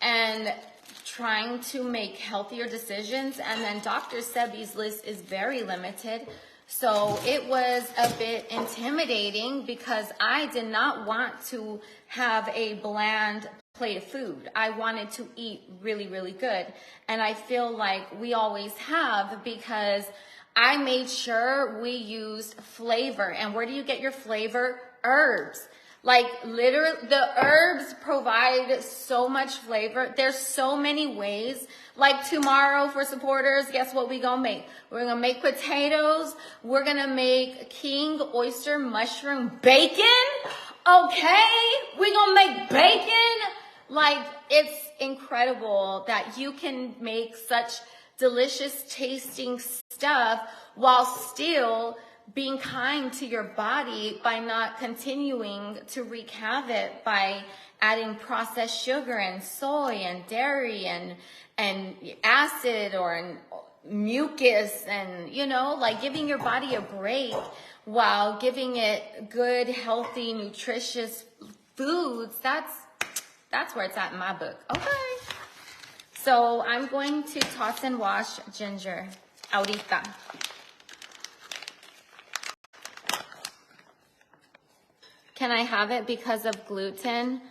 and trying to make healthier decisions, and then Dr. Sebi's list is very limited. So it was a bit intimidating because I did not want to have a bland plate of food. I wanted to eat really, really good. And I feel like we always have, because I made sure we used flavor. And where do you get your flavor? Herbs. Like, literally, the herbs provide so much flavor. There's so many ways. Like tomorrow, for supporters, guess what we gonna make? We're gonna make potatoes. We're gonna make king oyster mushroom bacon. Okay, we gonna make bacon. Like, it's incredible that you can make such delicious tasting stuff while still being kind to your body by not continuing to wreak havoc by adding processed sugar and soy and dairy and acid or mucus, and, you know, like giving your body a break while giving it good, healthy, nutritious foods. That's where it's at in my book. Okay. So I'm going to toss and wash ginger ahorita. Can I have it because of gluten?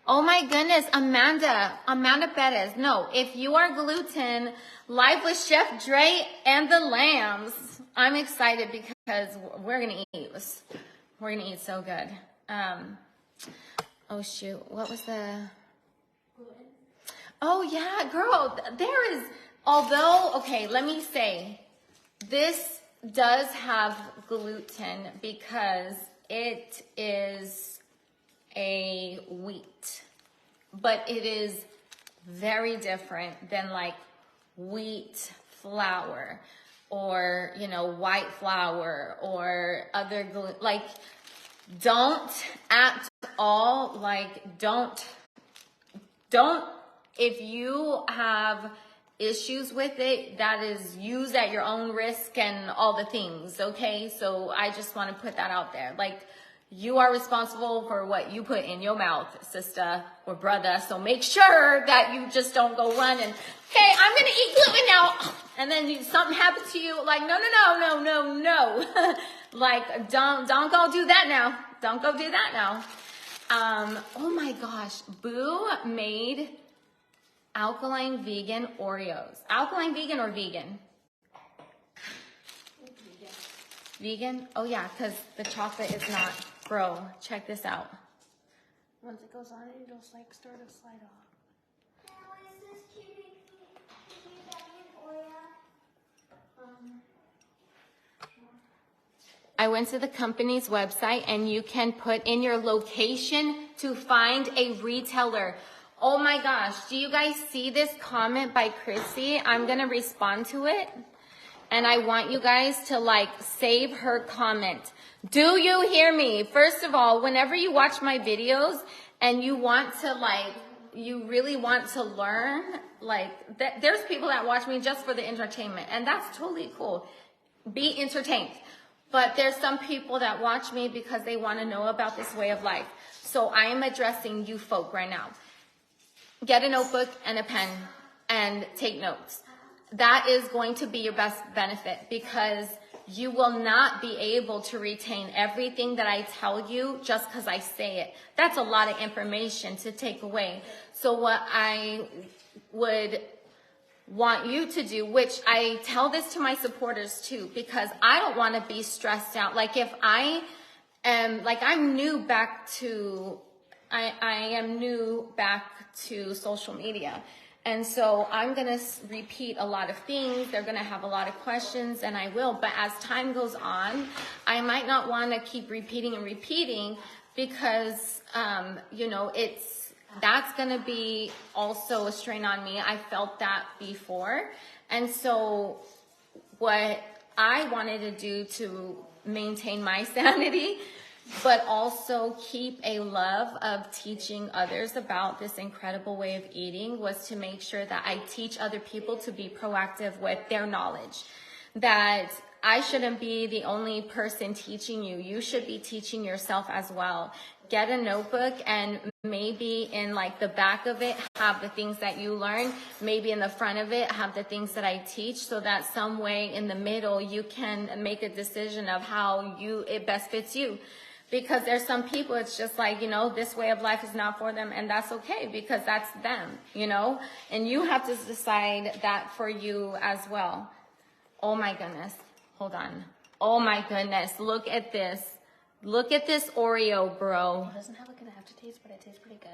Oh my goodness, Amanda Perez. No, if you are gluten, live with Chef Dre and the Lambs. I'm excited because we're gonna eat. We're gonna eat so good. Oh shoot, what was the? Oh yeah, girl, there is, although, okay, let me say, this does have gluten because it is a wheat, but it is very different than like wheat flour or, you know, white flour or other gluten. Like, don't at all, like, don't, if you have issues with it, that is used at your own risk and all the things, okay? So I just want to put that out there. Like, you are responsible for what you put in your mouth, sister or brother. So make sure that you just don't go run and, okay, I'm going to eat gluten now. And then something happens to you. Like, no. Like, don't go do that now. Don't go do that now. Oh my gosh. Boo made Alkaline Vegan Oreos. Alkaline Vegan or vegan? Vegan? Oh yeah, because the chocolate is not. Bro, check this out. Once it goes on, it'll like start to slide off. How is this cutie I went to the company's website and you can put in your location to find a retailer. Oh my gosh, do you guys see this comment by Chrissy? I'm gonna respond to it. And I want you guys to like save her comment. Do you hear me? First of all, whenever you watch my videos and you want to like, you really want to learn, like there's people that watch me just for the entertainment, and that's totally cool. Be entertained. But there's some people that watch me because they want to know about this way of life. So I am addressing you folk right now. Get a notebook and a pen and take notes. That is going to be your best benefit, because you will not be able to retain everything that I tell you just because I say it. That's a lot of information to take away. So what I would want you to do, which I tell this to my supporters too, because I don't want to be stressed out. Like if I am, like I'm new back to, I am new back to social media. And so I'm going to repeat a lot of things. They're going to have a lot of questions, and I will. But as time goes on, I might not want to keep repeating and repeating because, you know, that's going to be also a strain on me. I felt that before. And so what I wanted to do to maintain my sanity, but also keep a love of teaching others about this incredible way of eating, was to make sure that I teach other people to be proactive with their knowledge. That I shouldn't be the only person teaching you. You should be teaching yourself as well. Get a notebook and maybe in like the back of it have the things that you learn. Maybe in the front of it have the things that I teach, so that some way in the middle you can make a decision of how it best fits you. Because there's some people, it's just like, you know, this way of life is not for them, and that's okay because that's them, you know? And you have to decide that for you as well. Oh my goodness. Hold on. Oh my goodness. Look at this. Look at this Oreo, bro. It doesn't have like an aftertaste, but it tastes pretty good.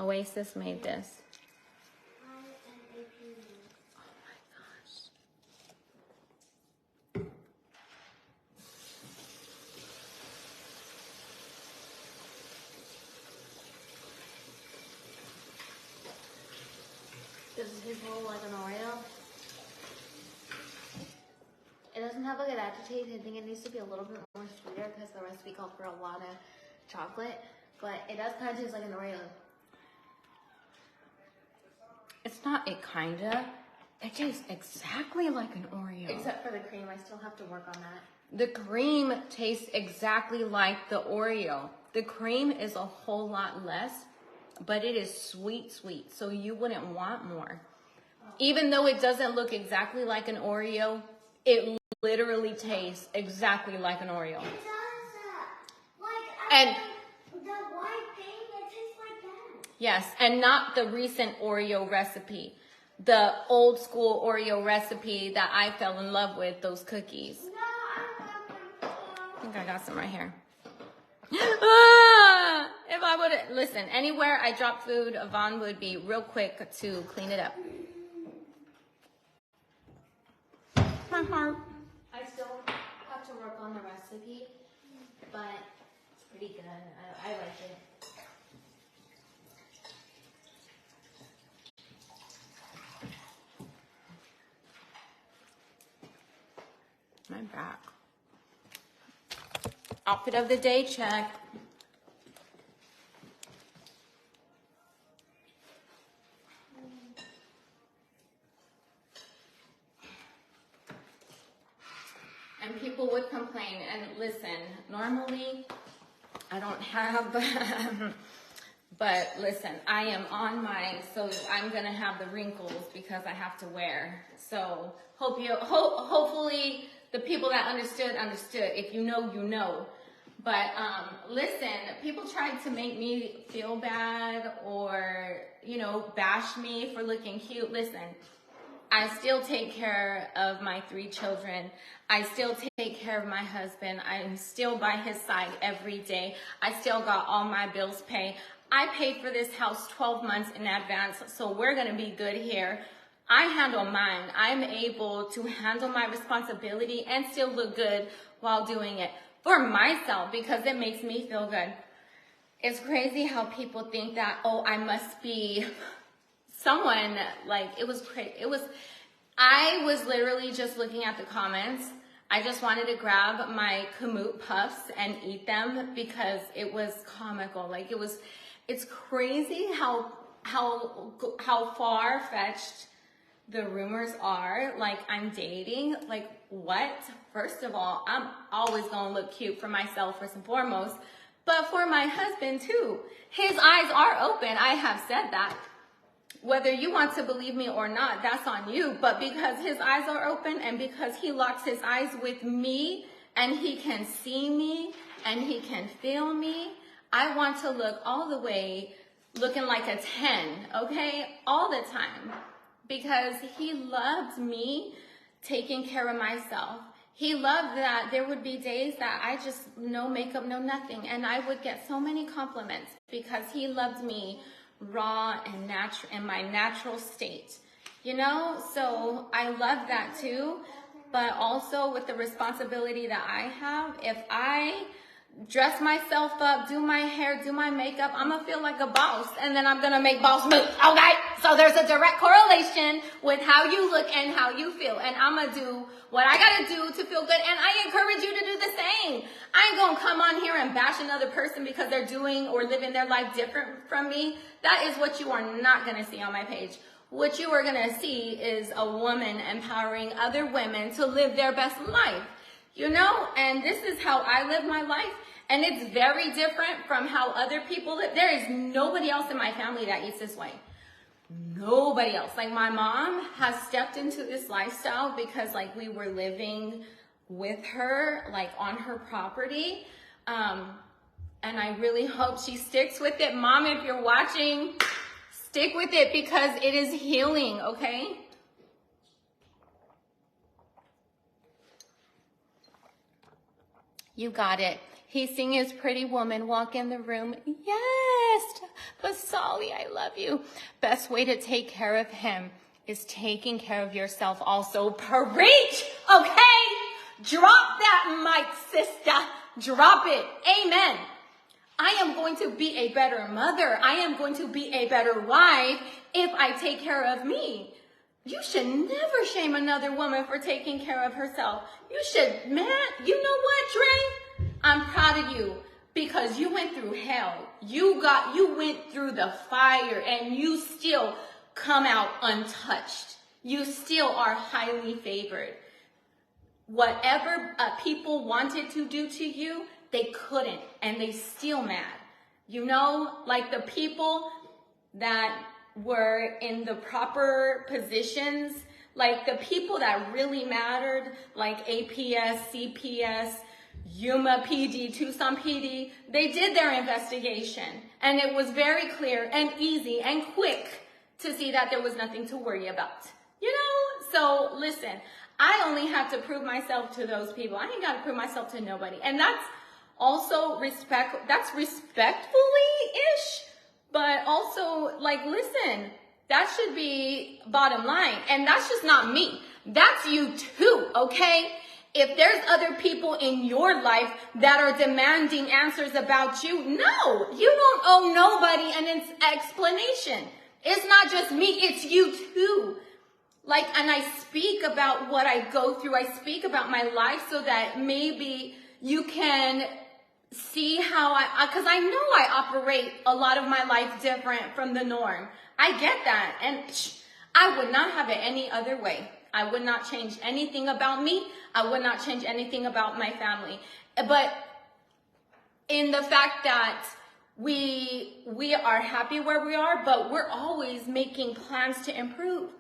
Oasis made this. Oh my gosh. Does it taste more like an Oreo? It doesn't have like an aftertaste. I think it needs to be a little bit more sweeter because the recipe called for a lot of chocolate. But it does kind of taste like an Oreo. It's not it kinda. It tastes exactly like an Oreo. Except for the cream. I still have to work on that. The cream tastes exactly like the Oreo. The cream is a whole lot less, but it is sweet, sweet. So you wouldn't want more. Even though it doesn't look exactly like an Oreo, it literally tastes exactly like an Oreo. It does. And The white thing, it tastes like that. yes, and not the recent Oreo recipe. The old school Oreo recipe that I fell in love with, those cookies. No, I want I think I got some right here. Ah, if I would listen, anywhere I drop food, Yvonne would be real quick to clean it up. My heart. I still have to work on the recipe, but it's pretty good. I like it. My back. Outfit of the day check. And people would complain, and listen, normally I don't have, but listen, I am on my, so I'm gonna have the wrinkles because I have to wear. So hopefully the people that understood. If you know, you know. But listen, people tried to make me feel bad or, you know, bash me for looking cute. Listen, I still take care of my 3 children. I still take care of my husband. I'm still by his side every day. I still got all my bills paid. I paid for this house 12 months in advance, so we're gonna be good here. I handle mine. I'm able to handle my responsibility and still look good while doing it for myself because it makes me feel good. It's crazy how people think that, oh, I must be someone, like, it was crazy. I was literally just looking at the comments. I just wanted to grab my Kamut puffs and eat them because it was comical. Like, it's crazy how far-fetched the rumors are. Like, I'm dating. Like, what? First of all, I'm always gonna look cute for myself first and foremost, but for my husband too. His eyes are open. I have said that. Whether you want to believe me or not, that's on you. But because his eyes are open and because he locks his eyes with me and he can see me and he can feel me, I want to look all the way looking like a 10, okay? All the time. Because he loved me taking care of myself. He loved that there would be days that I just, no makeup, no nothing. And I would get so many compliments because he loved me raw and natural in my natural state, you know. So I love that too, but also with the responsibility that I have, if I dress myself up, do my hair, do my makeup, I'm gonna feel like a boss, and then I'm gonna make boss moves. Okay, so there's a direct correlation with how you look and how you feel, and I'm gonna do what I gotta do to feel good, and I encourage you to do the same. I ain't gonna come on here and bash another person because they're doing or living their life different from me. That is what you are not gonna see on my page. What you are gonna see is a woman empowering other women to live their best life, you know? And this is how I live my life, and it's very different from how other people live. There is nobody else in my family that eats this way. Nobody else. Like, my mom has stepped into this lifestyle because, like, we were living with her, like, on her property. And I really hope she sticks with it. Mom, if you're watching, stick with it because it is healing, okay? You got it. He's seeing his pretty woman walk in the room. Yes, Basali, I love you. Best way to take care of him is taking care of yourself also. Preach, okay? Drop that mic, sister. Drop it. Amen. I am going to be a better mother. I am going to be a better wife if I take care of me. You should never shame another woman for taking care of herself. You should, man, you know what, Dre? I'm proud of you because you went through hell. You went through the fire and you still come out untouched. You still are highly favored. Whatever people wanted to do to you, they couldn't, and they still mad. You know, like the people that were in the proper positions, like the people that really mattered, like APS, CPS, Yuma PD, Tucson PD, they did their investigation. And it was very clear and easy and quick to see that there was nothing to worry about. You know, so listen, I only have to prove myself to those people. I ain't got to prove myself to nobody. And that's also that's respectfully-ish, but also, like, listen, that should be bottom line. And that's just not me. That's you too, okay? If there's other people in your life that are demanding answers about you, no, you don't owe nobody an explanation. It's not just me, it's you too. Like, and I speak about what I go through. I speak about my life so that maybe you can see how because I know I operate a lot of my life different from the norm. I get that. And I would not have it any other way. I would not change anything about me. I would not change anything about my family. But in the fact that we are happy where we are, but we're always making plans to improve.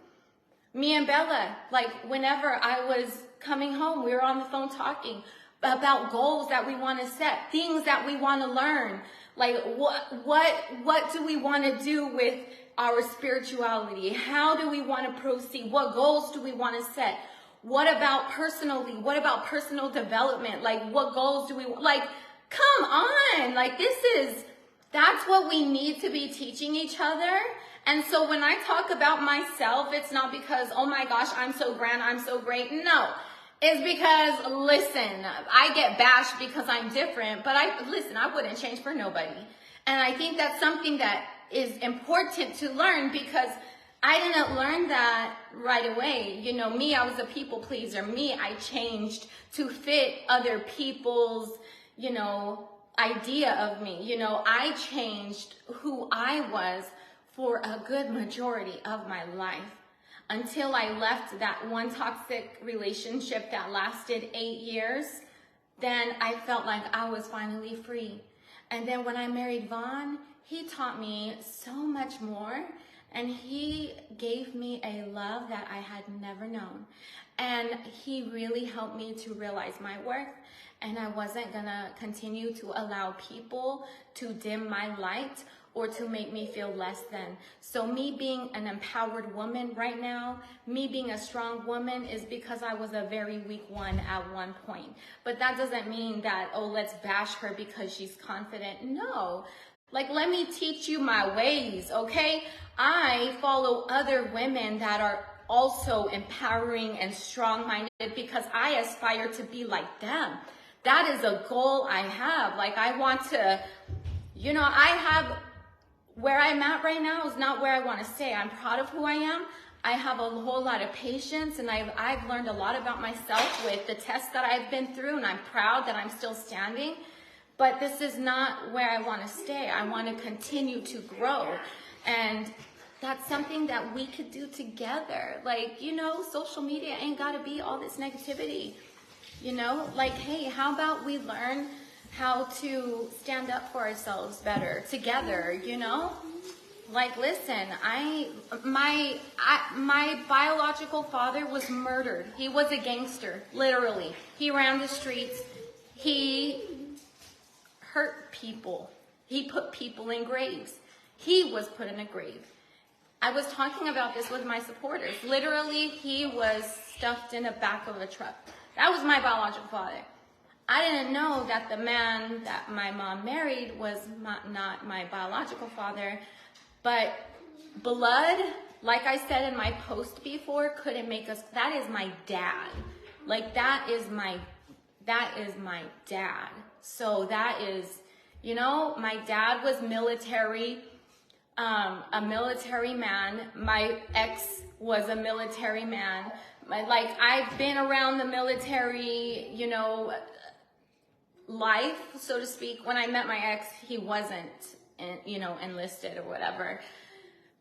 Me and Bella, like, whenever I was coming home, we were on the phone talking about goals that we want to set, things that we want to learn. Like, what do we want to do with our spirituality? How do we want to proceed? What goals do we want to set? What about personally? What about personal development? Like, what goals do we, like, come on. Like, that's what we need to be teaching each other. And so when I talk about myself, it's not because, oh my gosh, I'm so grand, I'm so great. No, it's because, listen, I get bashed because I'm different, but I wouldn't change for nobody. And I think that's something that is important to learn, because I didn't learn that right away. You know, me, I was a people pleaser. Me, I changed to fit other people's, you know, idea of me. You know, I changed who I was for a good majority of my life, until I left that one toxic relationship that lasted 8 years. Then I felt like I was finally free. And then when I married Vaughn, he taught me so much more. And he gave me a love that I had never known. And he really helped me to realize my worth. And I wasn't gonna continue to allow people to dim my light or to make me feel less than. So me being an empowered woman right now, me being a strong woman, is because I was a very weak one at one point. But that doesn't mean that, oh, let's bash her because she's confident. No. Like, let me teach you my ways, okay? I follow other women that are also empowering and strong-minded, because I aspire to be like them. That is a goal I have. Like, I want to, you know, where I'm at right now is not where I want to stay. I'm proud of who I am. I have a whole lot of patience, and I've learned a lot about myself with the tests that I've been through, and I'm proud that I'm still standing. But this is not where I want to stay. I want to continue to grow. And that's something that we could do together. Like, you know, social media ain't got to be all this negativity. You know, like, hey, how about we learn how to stand up for ourselves better together, you know? Like, listen, my biological father was murdered. He was a gangster, literally. He ran the streets. He hurt people. He put people in graves. He was put in a grave. I was talking about this with my supporters. Literally, he was stuffed in the back of a truck. That was my biological father. I didn't know that the man that my mom married was not my biological father, but blood, like I said in my post before, couldn't make us. That is my dad. Like, that is my dad. So that is, you know, my dad was military, a military man. My ex was a military man. Like, I've been around the military, you know, life, so to speak. When I met my ex, he wasn't, you know, enlisted or whatever.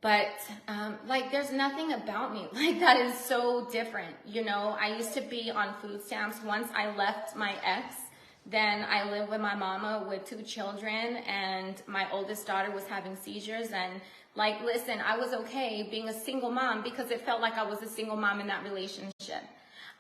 But, like, there's nothing about me. Like, that is so different. You know, I used to be on food stamps. Once I left my ex, then I lived with my mama with 2 children, and my oldest daughter was having seizures. And, like, listen, I was okay being a single mom because it felt like I was a single mom in that relationship.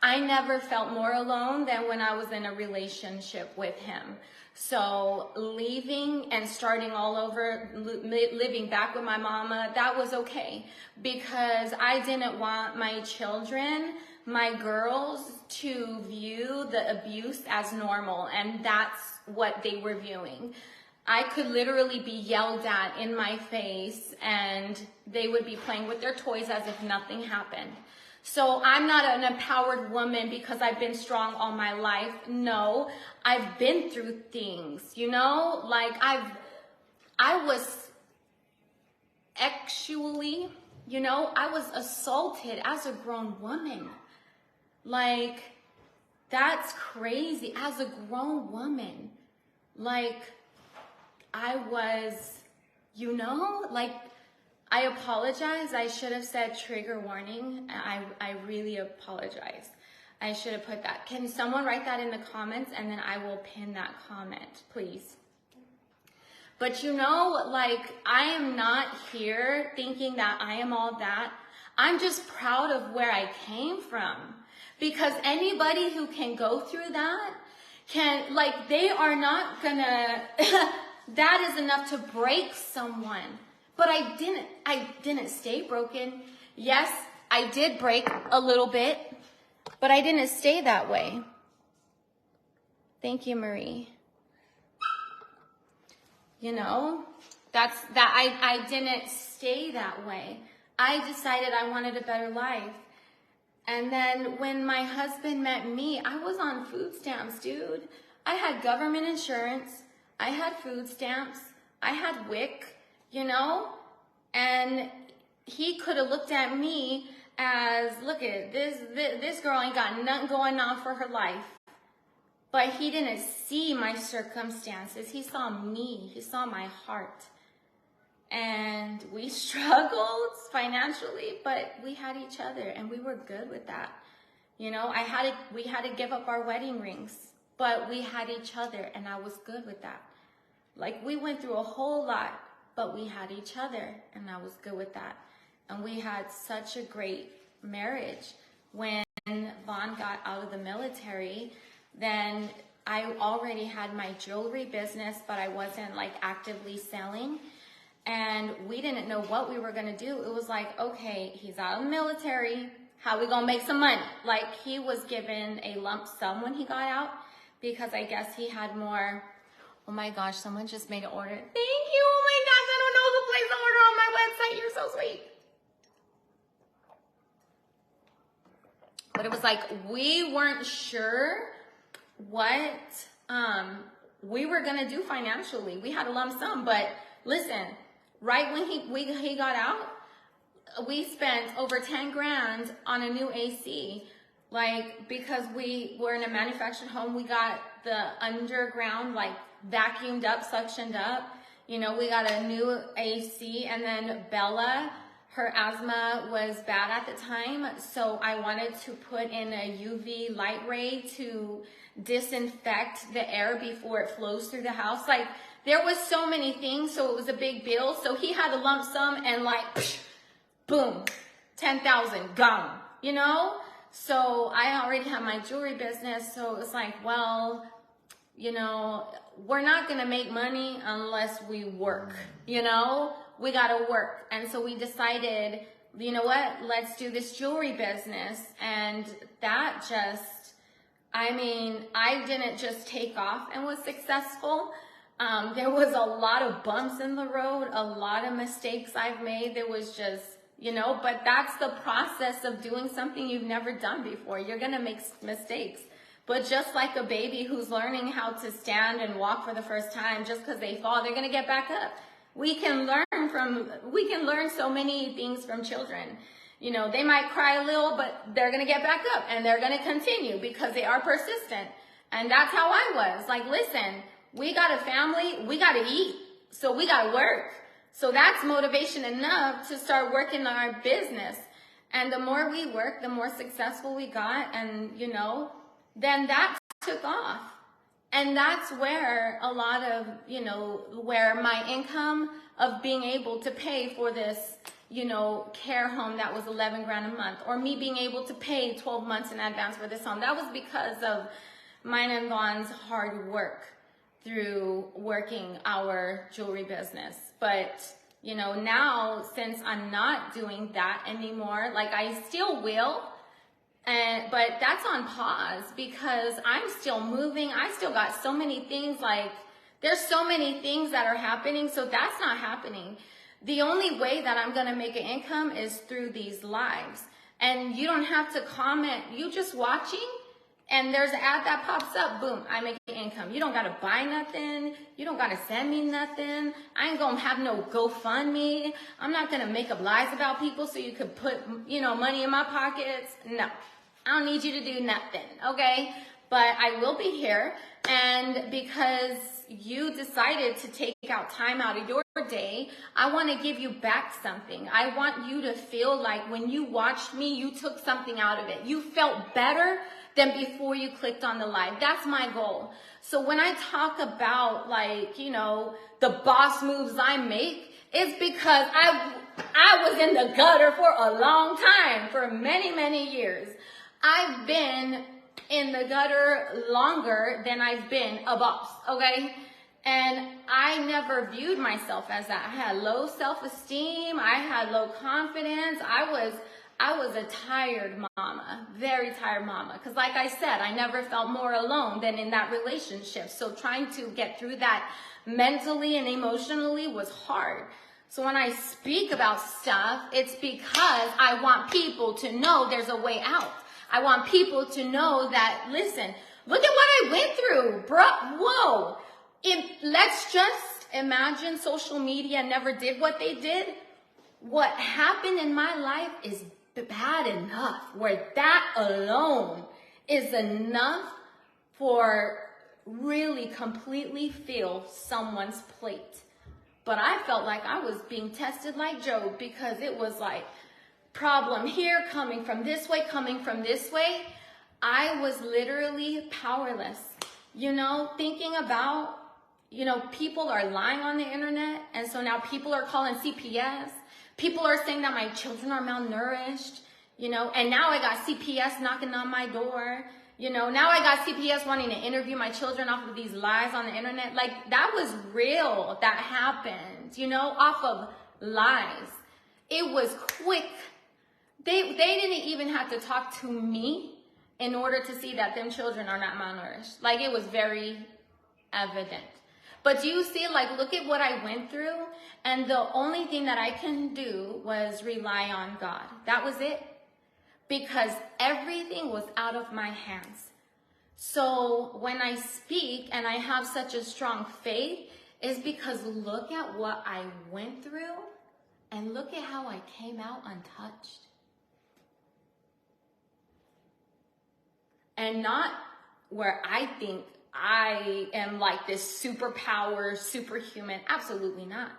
I never felt more alone than when I was in a relationship with him. So leaving and starting all over, living back with my mama, that was okay, because I didn't want my children, my girls, to view the abuse as normal, and that's what they were viewing. I could literally be yelled at in my face, and they would be playing with their toys as if nothing happened. So I'm not an empowered woman because I've been strong all my life. No, I've been through things, you know? Like, I was actually, you know, I was assaulted as a grown woman. Like, that's crazy. As a grown woman, like, I was, you know, like, I apologize. I should have said trigger warning. I really apologize. I should have put that. Can someone write that in the comments, and then I will pin that comment, please? But you know, like, I am not here thinking that I am all that. I'm just proud of where I came from, because anybody who can go through that can, like, they are not gonna, that is enough to break someone. But I didn't stay broken. Yes, I did break a little bit, but I didn't stay that way. Thank you, Marie. You know, I didn't stay that way. I decided I wanted a better life. And then when my husband met me, I was on food stamps, dude. I had government insurance. I had food stamps. I had WIC, you know? And he could have looked at me as, look at this girl ain't got nothing going on for her life. But he didn't see my circumstances. He saw me. He saw my heart. And we struggled financially, but we had each other, and we were good with that. You know, we had to give up our wedding rings, but we had each other, and I was good with that. Like, we went through a whole lot, but we had each other, and I was good with that. And we had such a great marriage. When Vaughn got out of the military, then I already had my jewelry business, but I wasn't like actively selling. And we didn't know what we were going to do. It was like, okay, he's out of the military. How we going to make some money? Like, he was given a lump sum when he got out because I guess he had more. Oh my gosh, someone just made an order. Thank you. Oh my gosh, I don't know who placed the order on my website. You're so sweet. But it was like, we weren't sure what we were going to do financially. We had a lump sum, but listen, right when he got out, we spent over 10 grand on a new AC. Like, because we were in a manufactured home, we got the underground, like, vacuumed up, suctioned up. You know, we got a new AC, and then Bella, her asthma was bad at the time, so I wanted to put in a UV light ray to disinfect the air before it flows through the house. Like, there was so many things, so it was a big bill. So he had a lump sum and like, psh, boom, 10,000 gone, you know? So I already had my jewelry business, so it was like, well, you know, we're not gonna make money unless we work, you know? We gotta work. And so we decided, you know what, let's do this jewelry business. And that just, I mean, I didn't just take off and was successful. There was a lot of bumps in the road, a lot of mistakes I've made. There was just, you know, but that's the process of doing something you've never done before. You're gonna make mistakes. But just like a baby who's learning how to stand and walk for the first time, just because they fall, they're gonna get back up. We can learn so many things from children. You know, they might cry a little, but they're gonna get back up and they're gonna continue because they are persistent. And that's how I was. Like, listen, we got a family, we gotta eat, so we gotta work. So that's motivation enough to start working on our business. And the more we worked, the more successful we got, and you know, then that took off. And that's where a lot of, you know, where my income of being able to pay for this, you know, care home that was 11 grand a month, or me being able to pay 12 months in advance for this home, that was because of mine and Vaughn's hard work through working our jewelry business. But, you know, now since I'm not doing that anymore, like I still will, but that's on pause because I'm still moving. I still got so many things, like there's so many things that are happening. So that's not happening. The only way that I'm going to make an income is through these lives. And you don't have to comment. You just watching and there's an ad that pops up. Boom, I make an income. You don't got to buy nothing. You don't got to send me nothing. I ain't going to have no GoFundMe. I'm not going to make up lies about people so you could put, you know, money in my pockets. No. I don't need you to do nothing, okay? But I will be here, and because you decided to take out time out of your day, I want to give you back something. I want you to feel like when you watched me, you took something out of it. You felt better than before you clicked on the live. That's my goal. So when I talk about, like, you know, the boss moves I make, it's because I was in the gutter for a long time, for many, many years. I've been in the gutter longer than I've been a boss, okay? And I never viewed myself as that. I had low self-esteem. I had low confidence. I was a tired mama, very tired mama. Because like I said, I never felt more alone than in that relationship. So trying to get through that mentally and emotionally was hard. So when I speak about stuff, it's because I want people to know there's a way out. I want people to know that, listen, look at what I went through, bro. Whoa. Let's just imagine social media never did what they did. What happened in my life is bad enough, where that alone is enough for really completely fill someone's plate. But I felt like I was being tested like Job, because it was like problem here, coming from this way, coming from this way. I was literally powerless, thinking about, people are lying on the internet. And so now people are calling CPS. People are saying that my children are malnourished, and now I got CPS knocking on my door. Now I got CPS wanting to interview my children off of these lies on the internet. Like, that was real. That happened, off of lies. It was quick. They didn't even have to talk to me in order to see that them children are not malnourished. Like, it was very evident. But do you see, like, look at what I went through. And the only thing that I can do was rely on God. That was it. Because everything was out of my hands. So when I speak and I have such a strong faith, is because look at what I went through and look at how I came out untouched. And not where I think I am like this superpower, superhuman. Absolutely not.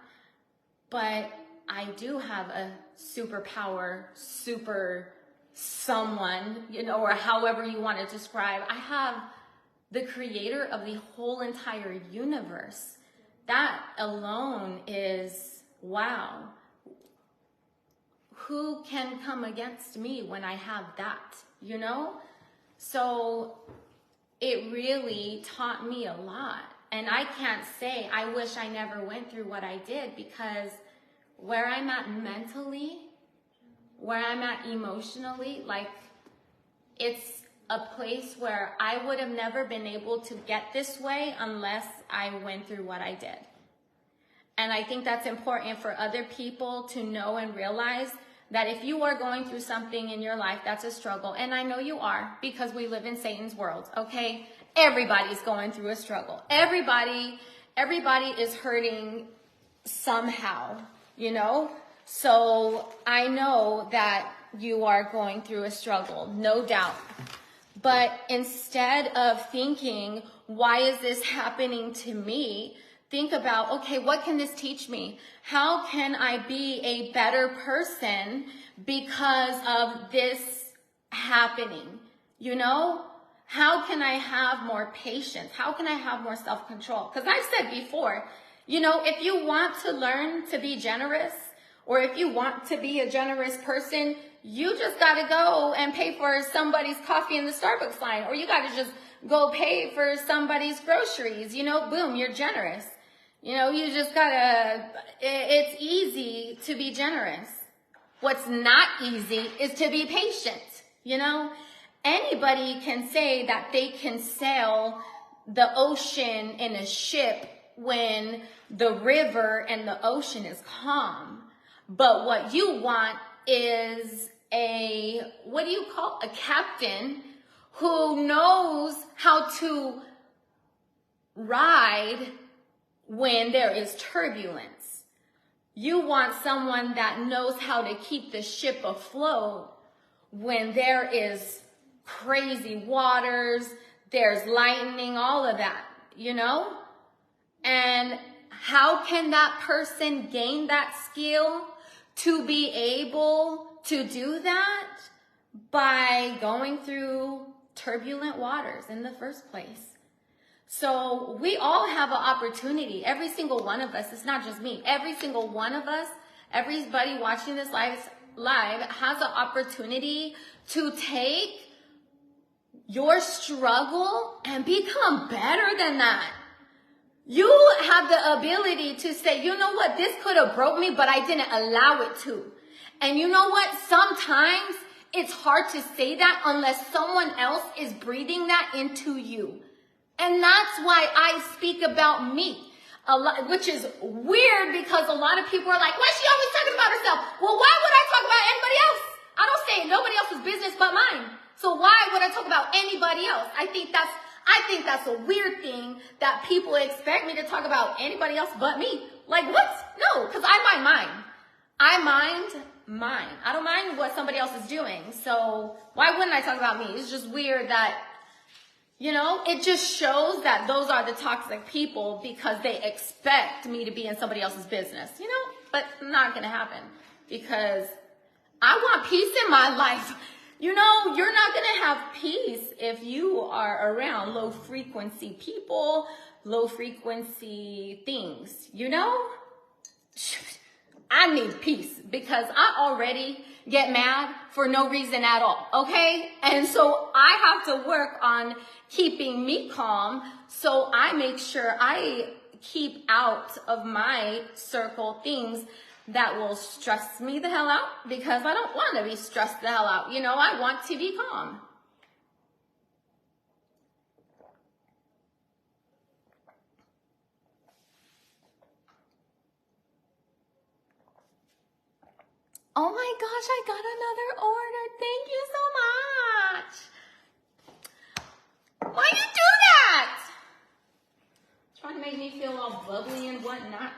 But I do have a superpower, super someone, or however you want to describe. I have the creator of the whole entire universe. That alone is, wow. Who can come against me when I have that, So it really taught me a lot. And I can't say I wish I never went through what I did, because where I'm at mentally, where I'm at emotionally, like, it's a place where I would have never been able to get this way unless I went through what I did. And I think that's important for other people to know and realize that if you are going through something in your life that's a struggle, and I know you are, because we live in Satan's world, okay? Everybody's going through a struggle. Everybody is hurting somehow, So I know that you are going through a struggle, no doubt. But instead of thinking, why is this happening to me? Think about, okay, what can this teach me? How can I be a better person because of this happening? How can I have more patience? How can I have more self-control? Because I've said before, if you want to learn to be generous, or if you want to be a generous person, you just got to go and pay for somebody's coffee in the Starbucks line, or you got to just go pay for somebody's groceries, boom, you're generous. You just got to, it's easy to be generous. What's not easy is to be patient, Anybody can say that they can sail the ocean in a ship when the river and the ocean is calm. But what you want is a captain who knows how to ride when there is turbulence. You want someone that knows how to keep the ship afloat when there is crazy waters, there's lightning, all of that, And how can that person gain that skill to be able to do that? By going through turbulent waters in the first place. So we all have an opportunity. Every single one of us, it's not just me, every single one of us, everybody watching this live has an opportunity to take your struggle and become better than that. You have the ability to say, you know what, this could have broke me, but I didn't allow it to. And you know what, sometimes it's hard to say that unless someone else is breathing that into you. And that's why I speak about me a lot, which is weird because a lot of people are like, why is she always talking about herself? Well, why would I talk about anybody else? I don't say nobody else's business but mine. So why would I talk about anybody else? I think that's a weird thing that people expect me to talk about anybody else but me. Like what? No, because I mind mine. I mind mine. I don't mind what somebody else is doing. So why wouldn't I talk about me? It's just weird that, you know, it just shows that those are the toxic people because they expect me to be in somebody else's business, you know, but not going to happen because I want peace in my life. You know, you're not going to have peace if you are around low frequency people, low frequency things, you know? I need peace because I already get mad for no reason at all, okay? And so I have to work on keeping me calm, so I make sure I keep out of my circle things that will stress me the hell out because I don't want to be stressed the hell out. You know, I want to be calm. Oh my gosh, I got another order. Thank you so much. Why you do that? Trying to make me feel all bubbly and whatnot.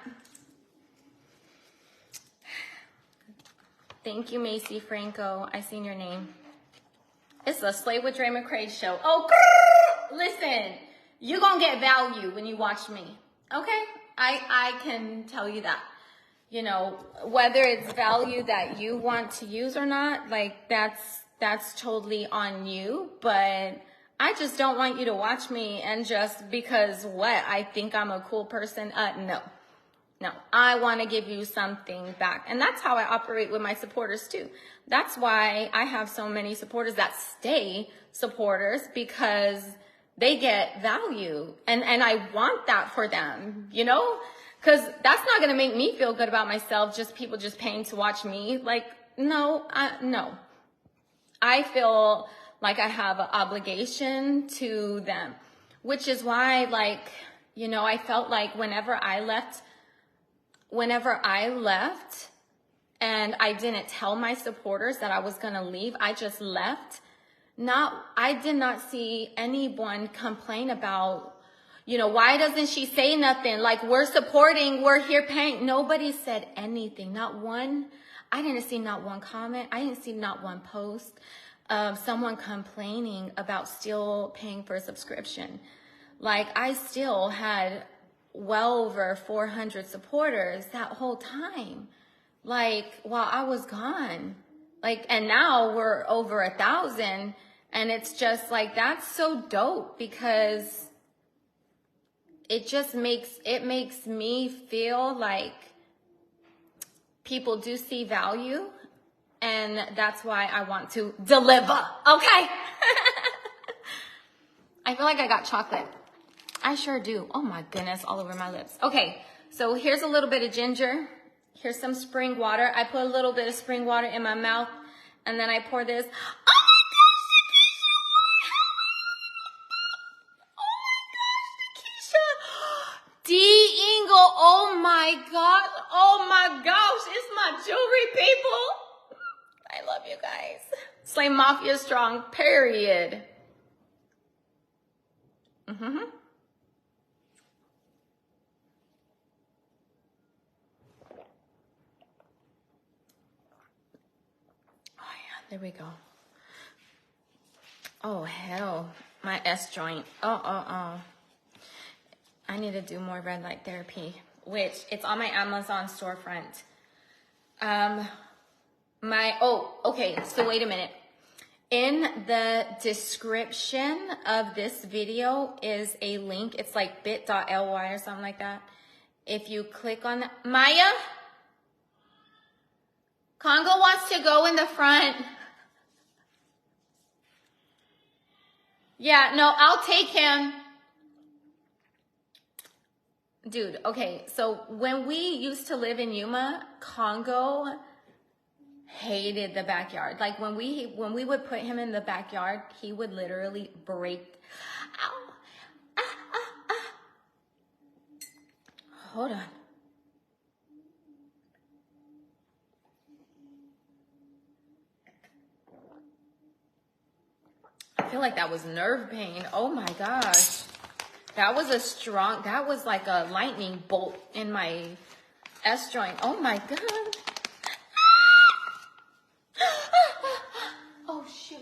Thank you, Macy Franco. I seen your name. It's the Slay with Dre Mccray show. Oh, listen, you're going to get value when you watch me. Okay? I can tell you that. You know, whether it's value that you want to use or not, like that's totally on you. But I just don't want you to watch me and just because what? I think I'm a cool person? No, I want to give you something back. And that's how I operate with my supporters too. That's why I have so many supporters that stay supporters because they get value. And I want that for them, you know? Because that's not going to make me feel good about myself, just people just paying to watch me. Like, no. I feel like I have an obligation to them, which is why, like, you know, I felt like whenever I left and I didn't tell my supporters that I was going to leave, I just left. I did not see anyone complain about, you know, why doesn't she say nothing? Like, we're supporting, we're here paying. Nobody said anything, not one. I didn't see not one comment. I didn't see not one post of someone complaining about still paying for a subscription. Like, I still had well over 400 supporters that whole time, like while I was gone, like, and now we're over 1,000, and it's just like, that's so dope because it just makes me feel like people do see value, and that's why I want to deliver, okay? I feel like I got chocolate. I sure do. Oh my goodness, all over my lips. Okay, so here's a little bit of ginger. Here's some spring water. I put a little bit of spring water in my mouth, and then I pour this. Oh my gosh, Keisha. D. Ingle, oh my God. Oh my gosh, it's my jewelry, people. I love you guys. Slay Mafia strong, period. There we go. Oh, hell. My S joint. Oh. I need to do more red light therapy, which it's on my Amazon storefront. Okay, so wait a minute. In the description of this video is a link. It's like bit.ly or something like that. If you click on that, Maya, Congo wants to go in the front. Yeah, no, I'll take him. Dude, okay, so when we used to live in Yuma, Congo hated the backyard. Like when we would put him in the backyard, he would literally break. Ow. Ah, ah, ah. Hold on. I feel like that was nerve pain. Oh my gosh. That was that was like a lightning bolt in my S joint. Oh my God. Oh shoot.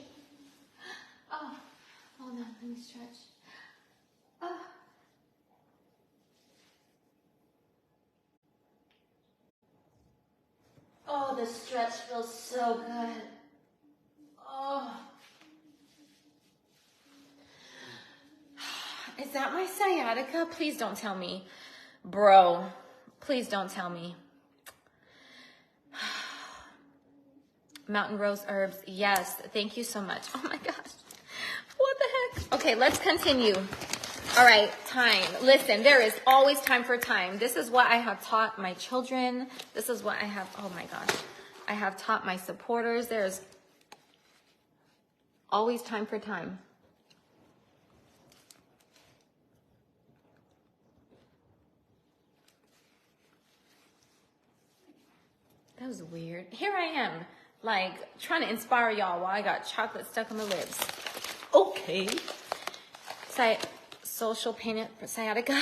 Oh, hold on, let me stretch. Oh. Oh, the stretch feels so good. Oh. Is that my sciatica? Please don't tell me. Bro, please don't tell me. Mountain Rose Herbs. Yes, thank you so much. Oh my gosh. What the heck? Okay, let's continue. All right, time. Listen, there is always time for time. This is what I have taught my children. This is what I have, oh my gosh. I have taught my supporters. There's always time for time. That was weird. Here I am, like, trying to inspire y'all while I got chocolate stuck on my lips. Okay. Social pain for sciatica.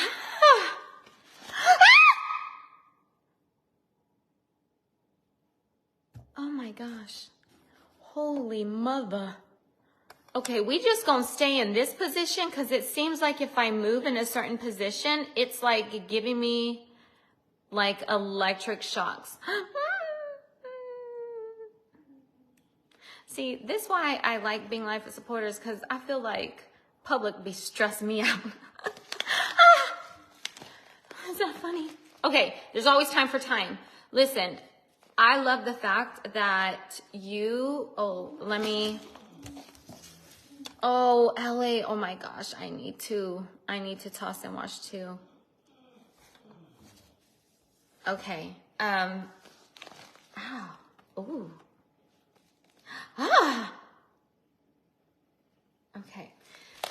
Oh my gosh. Holy mother. Okay, we just gonna stay in this position because it seems like if I move in a certain position, it's like giving me like electric shocks. See, this is why I like being live with supporters, because I feel like public be stressing me out. Is that funny? Okay, there's always time for time. Listen, I love the fact that you, LA, oh my gosh, I need to toss and wash too. Okay, ow, ooh. Okay,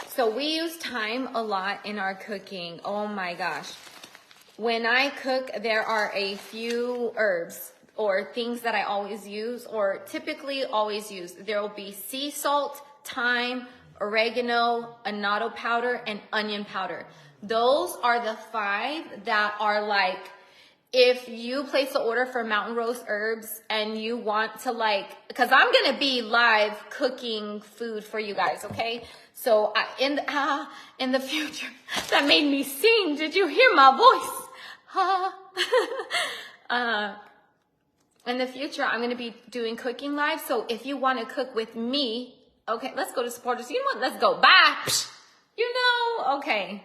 so we use thyme a lot in our cooking. Oh my gosh. When I cook, there are a few herbs or things that I always use, or typically always use. There will be sea salt, thyme, oregano, annatto powder, and onion powder. Those are the 5 that are like, if you place the order for Mountain Rose Herbs and you want to because I'm going to be live cooking food for you guys, okay? So in the future, that made me sing. Did you hear my voice? In the future, I'm going to be doing cooking live. So if you want to cook with me, okay, let's go to supporters. You know what? Let's go. Bye. You know, okay.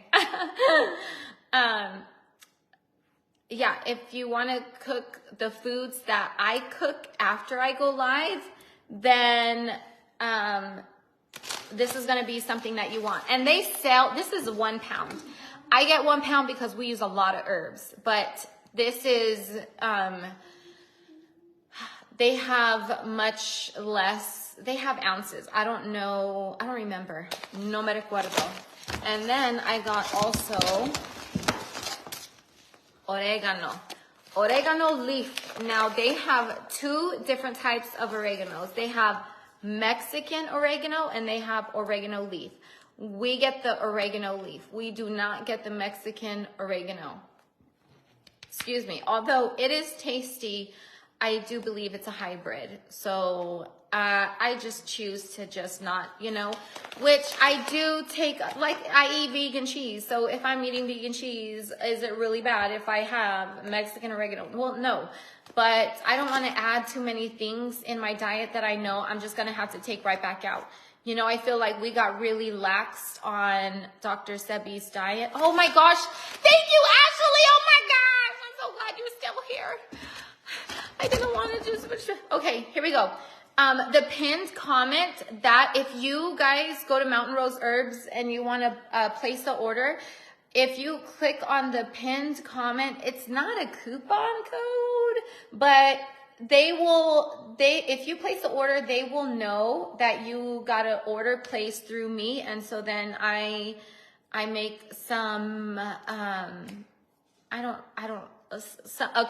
Yeah, if you want to cook the foods that I cook after I go live, then this is going to be something that you want. And they sell, this is 1 pound. I get 1 pound because we use a lot of herbs, but this is, they have much less, they have ounces. I don't remember. No me recuerdo. And then I got also oregano leaf. Now they have 2 different types of oreganos. They have Mexican oregano and they have oregano leaf. We get the oregano leaf. We do not get the Mexican oregano. Excuse me. Although it is tasty, I do believe it's a hybrid. So I just choose to just not, which I do take, I eat vegan cheese. So if I'm eating vegan cheese, is it really bad if I have Mexican oregano? Well, no, but I don't want to add too many things in my diet that I know I'm just going to have to take right back out. I feel like we got really laxed on Dr. Sebi's diet. Oh my gosh. Thank you, Ashley. Oh my gosh. I'm so glad you're still here. I didn't want to just switch. Okay, here we go. The pinned comment that if you guys go to Mountain Rose Herbs and you want to place the order, if you click on the pinned comment, it's not a coupon code, but if you place the order, they will know that you got an order placed through me. And so then I make some, a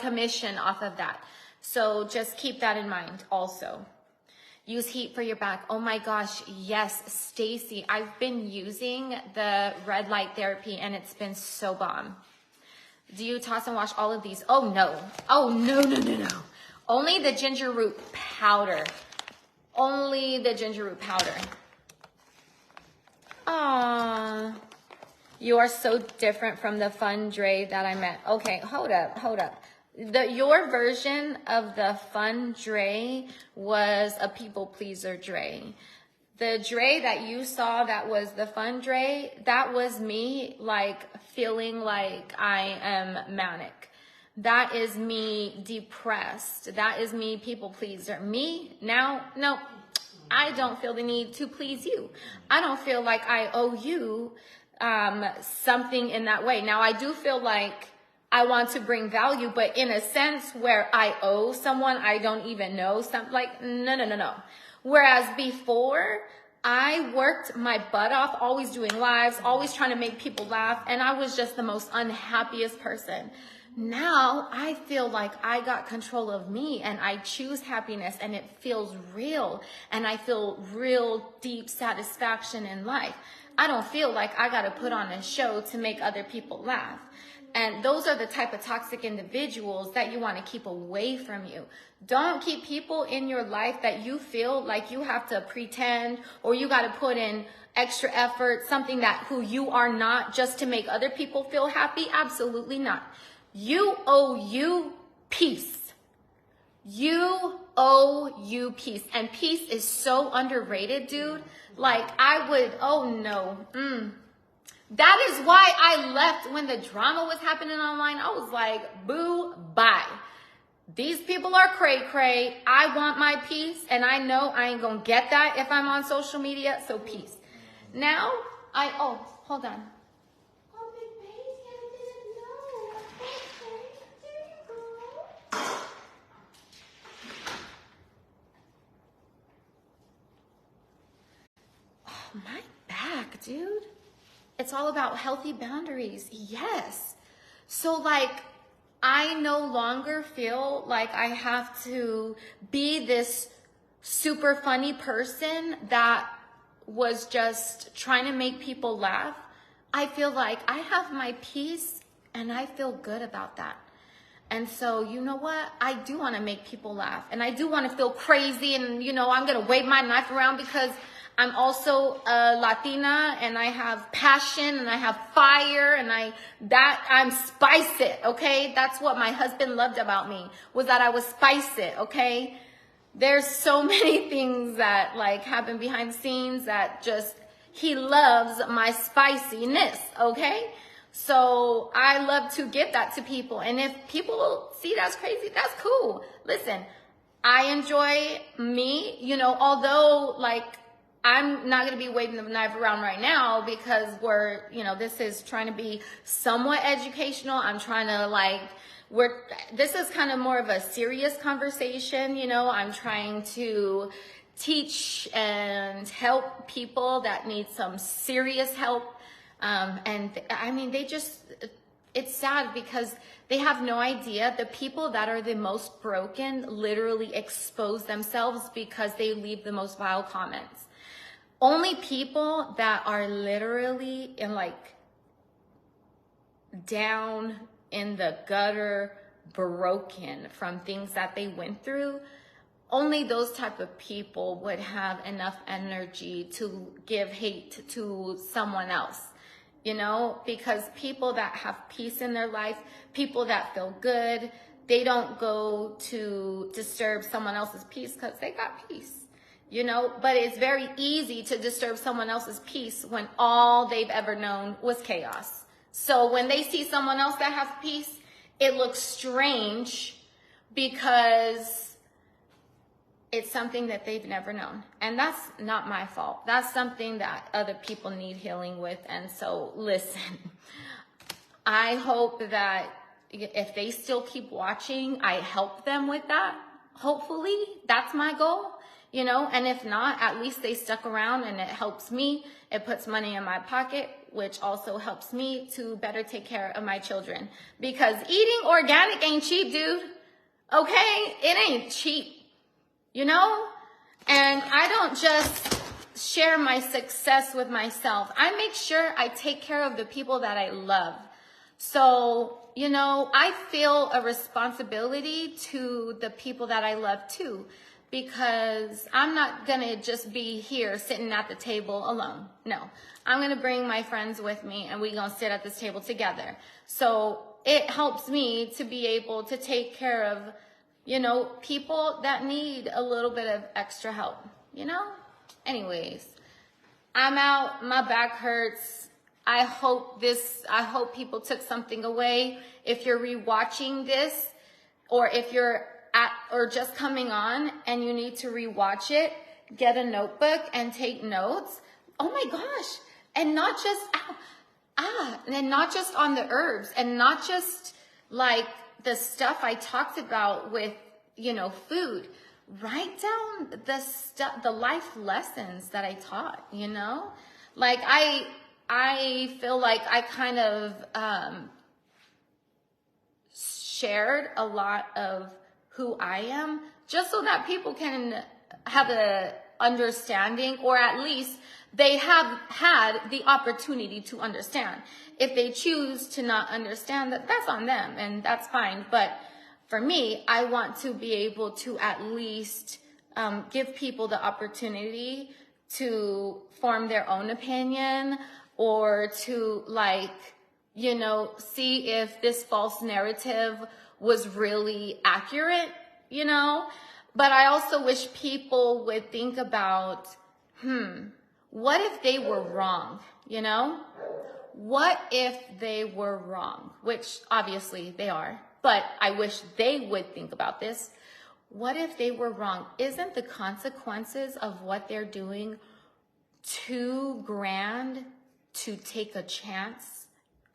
commission off of that. So just keep that in mind also. Use heat for your back. Oh my gosh, yes, Stacy. I've been using the red light therapy and it's been so bomb. Do you toss and wash all of these? Oh no. Oh no. Only the ginger root powder. Only the ginger root powder. Aww. You are so different from the fun Dre that I met. Okay, hold up. Your version of the fun Dre was a people pleaser Dre. The Dre that you saw that was the fun Dre, that was me like feeling like I am manic. That is me depressed. That is me people pleaser. Me now, no, I don't feel the need to please you. I don't feel like I owe you something in that way. Now I do feel like I want to bring value, but in a sense where I owe someone I don't even know, something like, no. Whereas before, I worked my butt off, always doing lives, always trying to make people laugh, and I was just the most unhappiest person. Now, I feel like I got control of me, and I choose happiness, and it feels real, and I feel real deep satisfaction in life. I don't feel like I got to put on a show to make other people laugh. And those are the type of toxic individuals that you want to keep away from you. Don't keep people in your life that you feel like you have to pretend or you got to put in extra effort, something that who you are not just to make other people feel happy. Absolutely not. You owe you peace. You owe you peace. And peace is so underrated, dude. Like oh no. That is why I left when the drama was happening online. I was like, boo, bye. These people are cray-cray. I want my peace, and I know I ain't gonna get that if I'm on social media, so peace. Now, hold on. Oh, big baby, I didn't know. Okay, there you go. Oh, my back, dude. It's all about healthy boundaries. Yes. So like, I no longer feel like I have to be this super funny person that was just trying to make people laugh. I feel like I have my peace and I feel good about that. And so, you know what? I do want to make people laugh and I do want to feel crazy and, you know, I'm going to wave my knife around because I'm also a Latina and I have passion and I have fire and I'm spicy, okay? That's what my husband loved about me, was that I was spicy, okay? There's so many things that like happen behind the scenes that just, he loves my spiciness, okay? So I love to give that to people. And if people see that's crazy, that's cool. Listen, I enjoy me, you know, although like, I'm not going to be waving the knife around right now because this is trying to be somewhat educational. I'm trying to this is kind of more of a serious conversation. You know, I'm trying to teach and help people that need some serious help. It's sad because they have no idea. The people that are the most broken literally expose themselves because they leave the most vile comments. Only people that are literally down in the gutter, broken from things that they went through, only those type of people would have enough energy to give hate to someone else, you know, because people that have peace in their life, people that feel good, they don't go to disturb someone else's peace because they got peace. You know, but it's very easy to disturb someone else's peace when all they've ever known was chaos. So when they see someone else that has peace, it looks strange because it's something that they've never known. And that's not my fault. That's something that other people need healing with. And so listen, I hope that if they still keep watching, I help them with that. Hopefully, that's my goal, you know, and if not, at least they stuck around and it helps me. It puts money in my pocket, which also helps me to better take care of my children. Because eating organic ain't cheap, dude. Okay? It ain't cheap, you know? And I don't just share my success with myself. I make sure I take care of the people that I love. So, you know, I feel a responsibility to the people that I love too, because I'm not gonna just be here sitting at the table alone. No, I'm gonna bring my friends with me and we're gonna sit at this table together. So it helps me to be able to take care of, you know, people that need a little bit of extra help, you know? Anyways, I'm out, my back hurts. I hope people took something away. If you're rewatching this, or if you're or just coming on and you need to rewatch it, get a notebook and take notes. Oh my gosh. And not just, and not just on the herbs, and not just like the stuff I talked about with, you know, food. Write down the stuff, the life lessons that I taught, you know? Like I feel like I kind of shared a lot of who I am, just so that people can have a understanding, or at least they have had the opportunity to understand. If they choose to not understand, that's on them, and that's fine. But for me, I want to be able to at least give people the opportunity to form their own opinion, or to, like, you know, see if this false narrative was really accurate, you know? But I also wish people would think about, what if they were wrong, you know? What if they were wrong? Which obviously they are, but I wish they would think about this. What if they were wrong? Isn't the consequences of what they're doing too grand to take a chance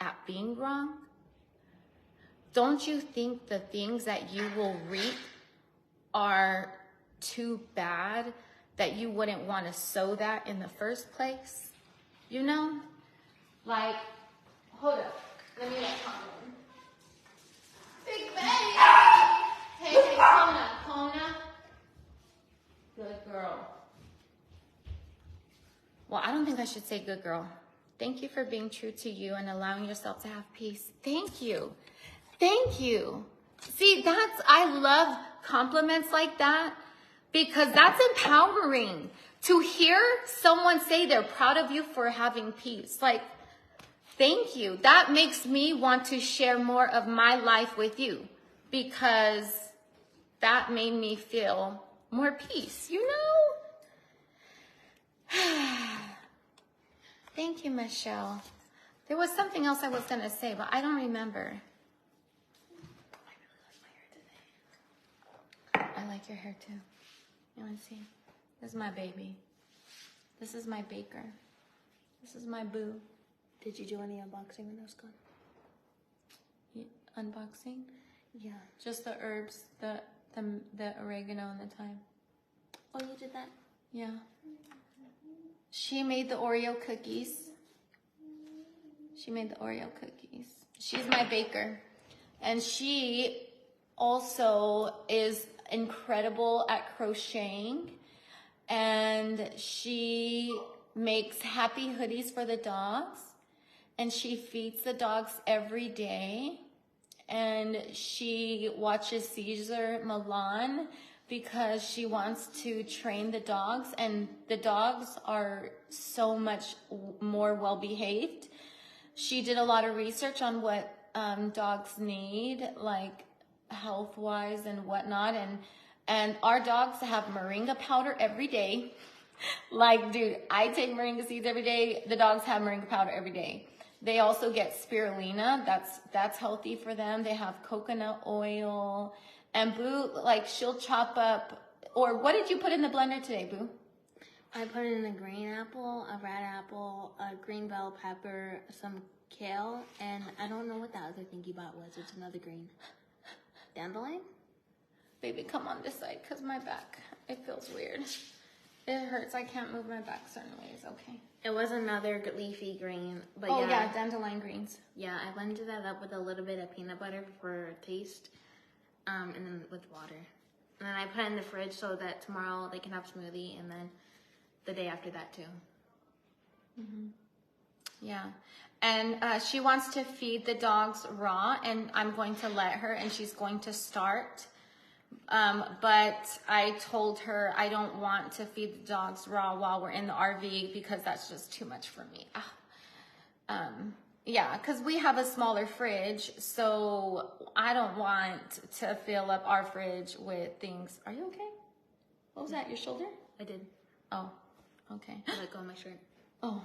at being wrong? Don't you think the things that you will reap are too bad that you wouldn't want to sow that in the first place? You know? Like, hold up. Let me get Kona. Big baby! Hey, Kona. Good girl. Well, I don't think I should say good girl. Thank you for being true to you and allowing yourself to have peace. Thank you. Thank you. See, I love compliments like that, because that's empowering to hear someone say they're proud of you for having peace. Like, thank you. That makes me want to share more of my life with you, because that made me feel more peace, you know? Thank you, Michelle. There was something else I was going to say, but I don't remember. I like your hair too. You want to see? This is my baby. This is my baker. This is my boo. Did you do any unboxing when I was gone? Unboxing? Yeah. Just the herbs, the oregano and the thyme. Oh, you did that? Yeah. She made the Oreo cookies. She's my baker. And she also is incredible at crocheting. And she makes happy hoodies for the dogs. And she feeds the dogs every day. And she watches Caesar Milan because she wants to train the dogs, and the dogs are so much more well-behaved. She did a lot of research on what dogs need, like health-wise and whatnot, and our dogs have moringa powder every day. Like, dude, I take moringa seeds every day. The dogs have moringa powder every day. They also get spirulina. That's healthy for them. They have coconut oil. And Boo, like, she'll chop up, or what did you put in the blender today, Boo? I put in a green apple, a red apple, a green bell pepper, some kale, and I don't know what the other thing you bought was. It's another green. Dandelion? Baby, come on this side, because my back, it feels weird. It hurts. I can't move my back certain ways. Okay. It was another leafy green, but Oh, yeah, dandelion greens. Yeah, I blended that up with a little bit of peanut butter for taste, and then with water. And then I put it in the fridge so that tomorrow they can have smoothie, and then the day after that too. Yeah. And she wants to feed the dogs raw, and I'm going to let her, and she's going to start. But I told her I don't want to feed the dogs raw while we're in the RV because that's just too much for me. Yeah, because we have a smaller fridge, so I don't want to fill up our fridge with things. Are you okay? What was that, your shoulder? I did. Oh, okay. I let go of my shirt. Oh,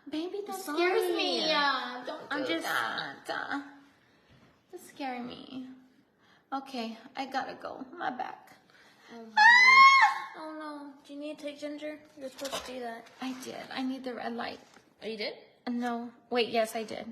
baby, that Sorry. scares me. Yeah, don't do I'm just- that. It's scaring me. Okay, I gotta go. My back. Oh no. Do you need to take Ginger? You're supposed to do that. I did. I need the red light. Oh, you did? No. Wait, yes, I did.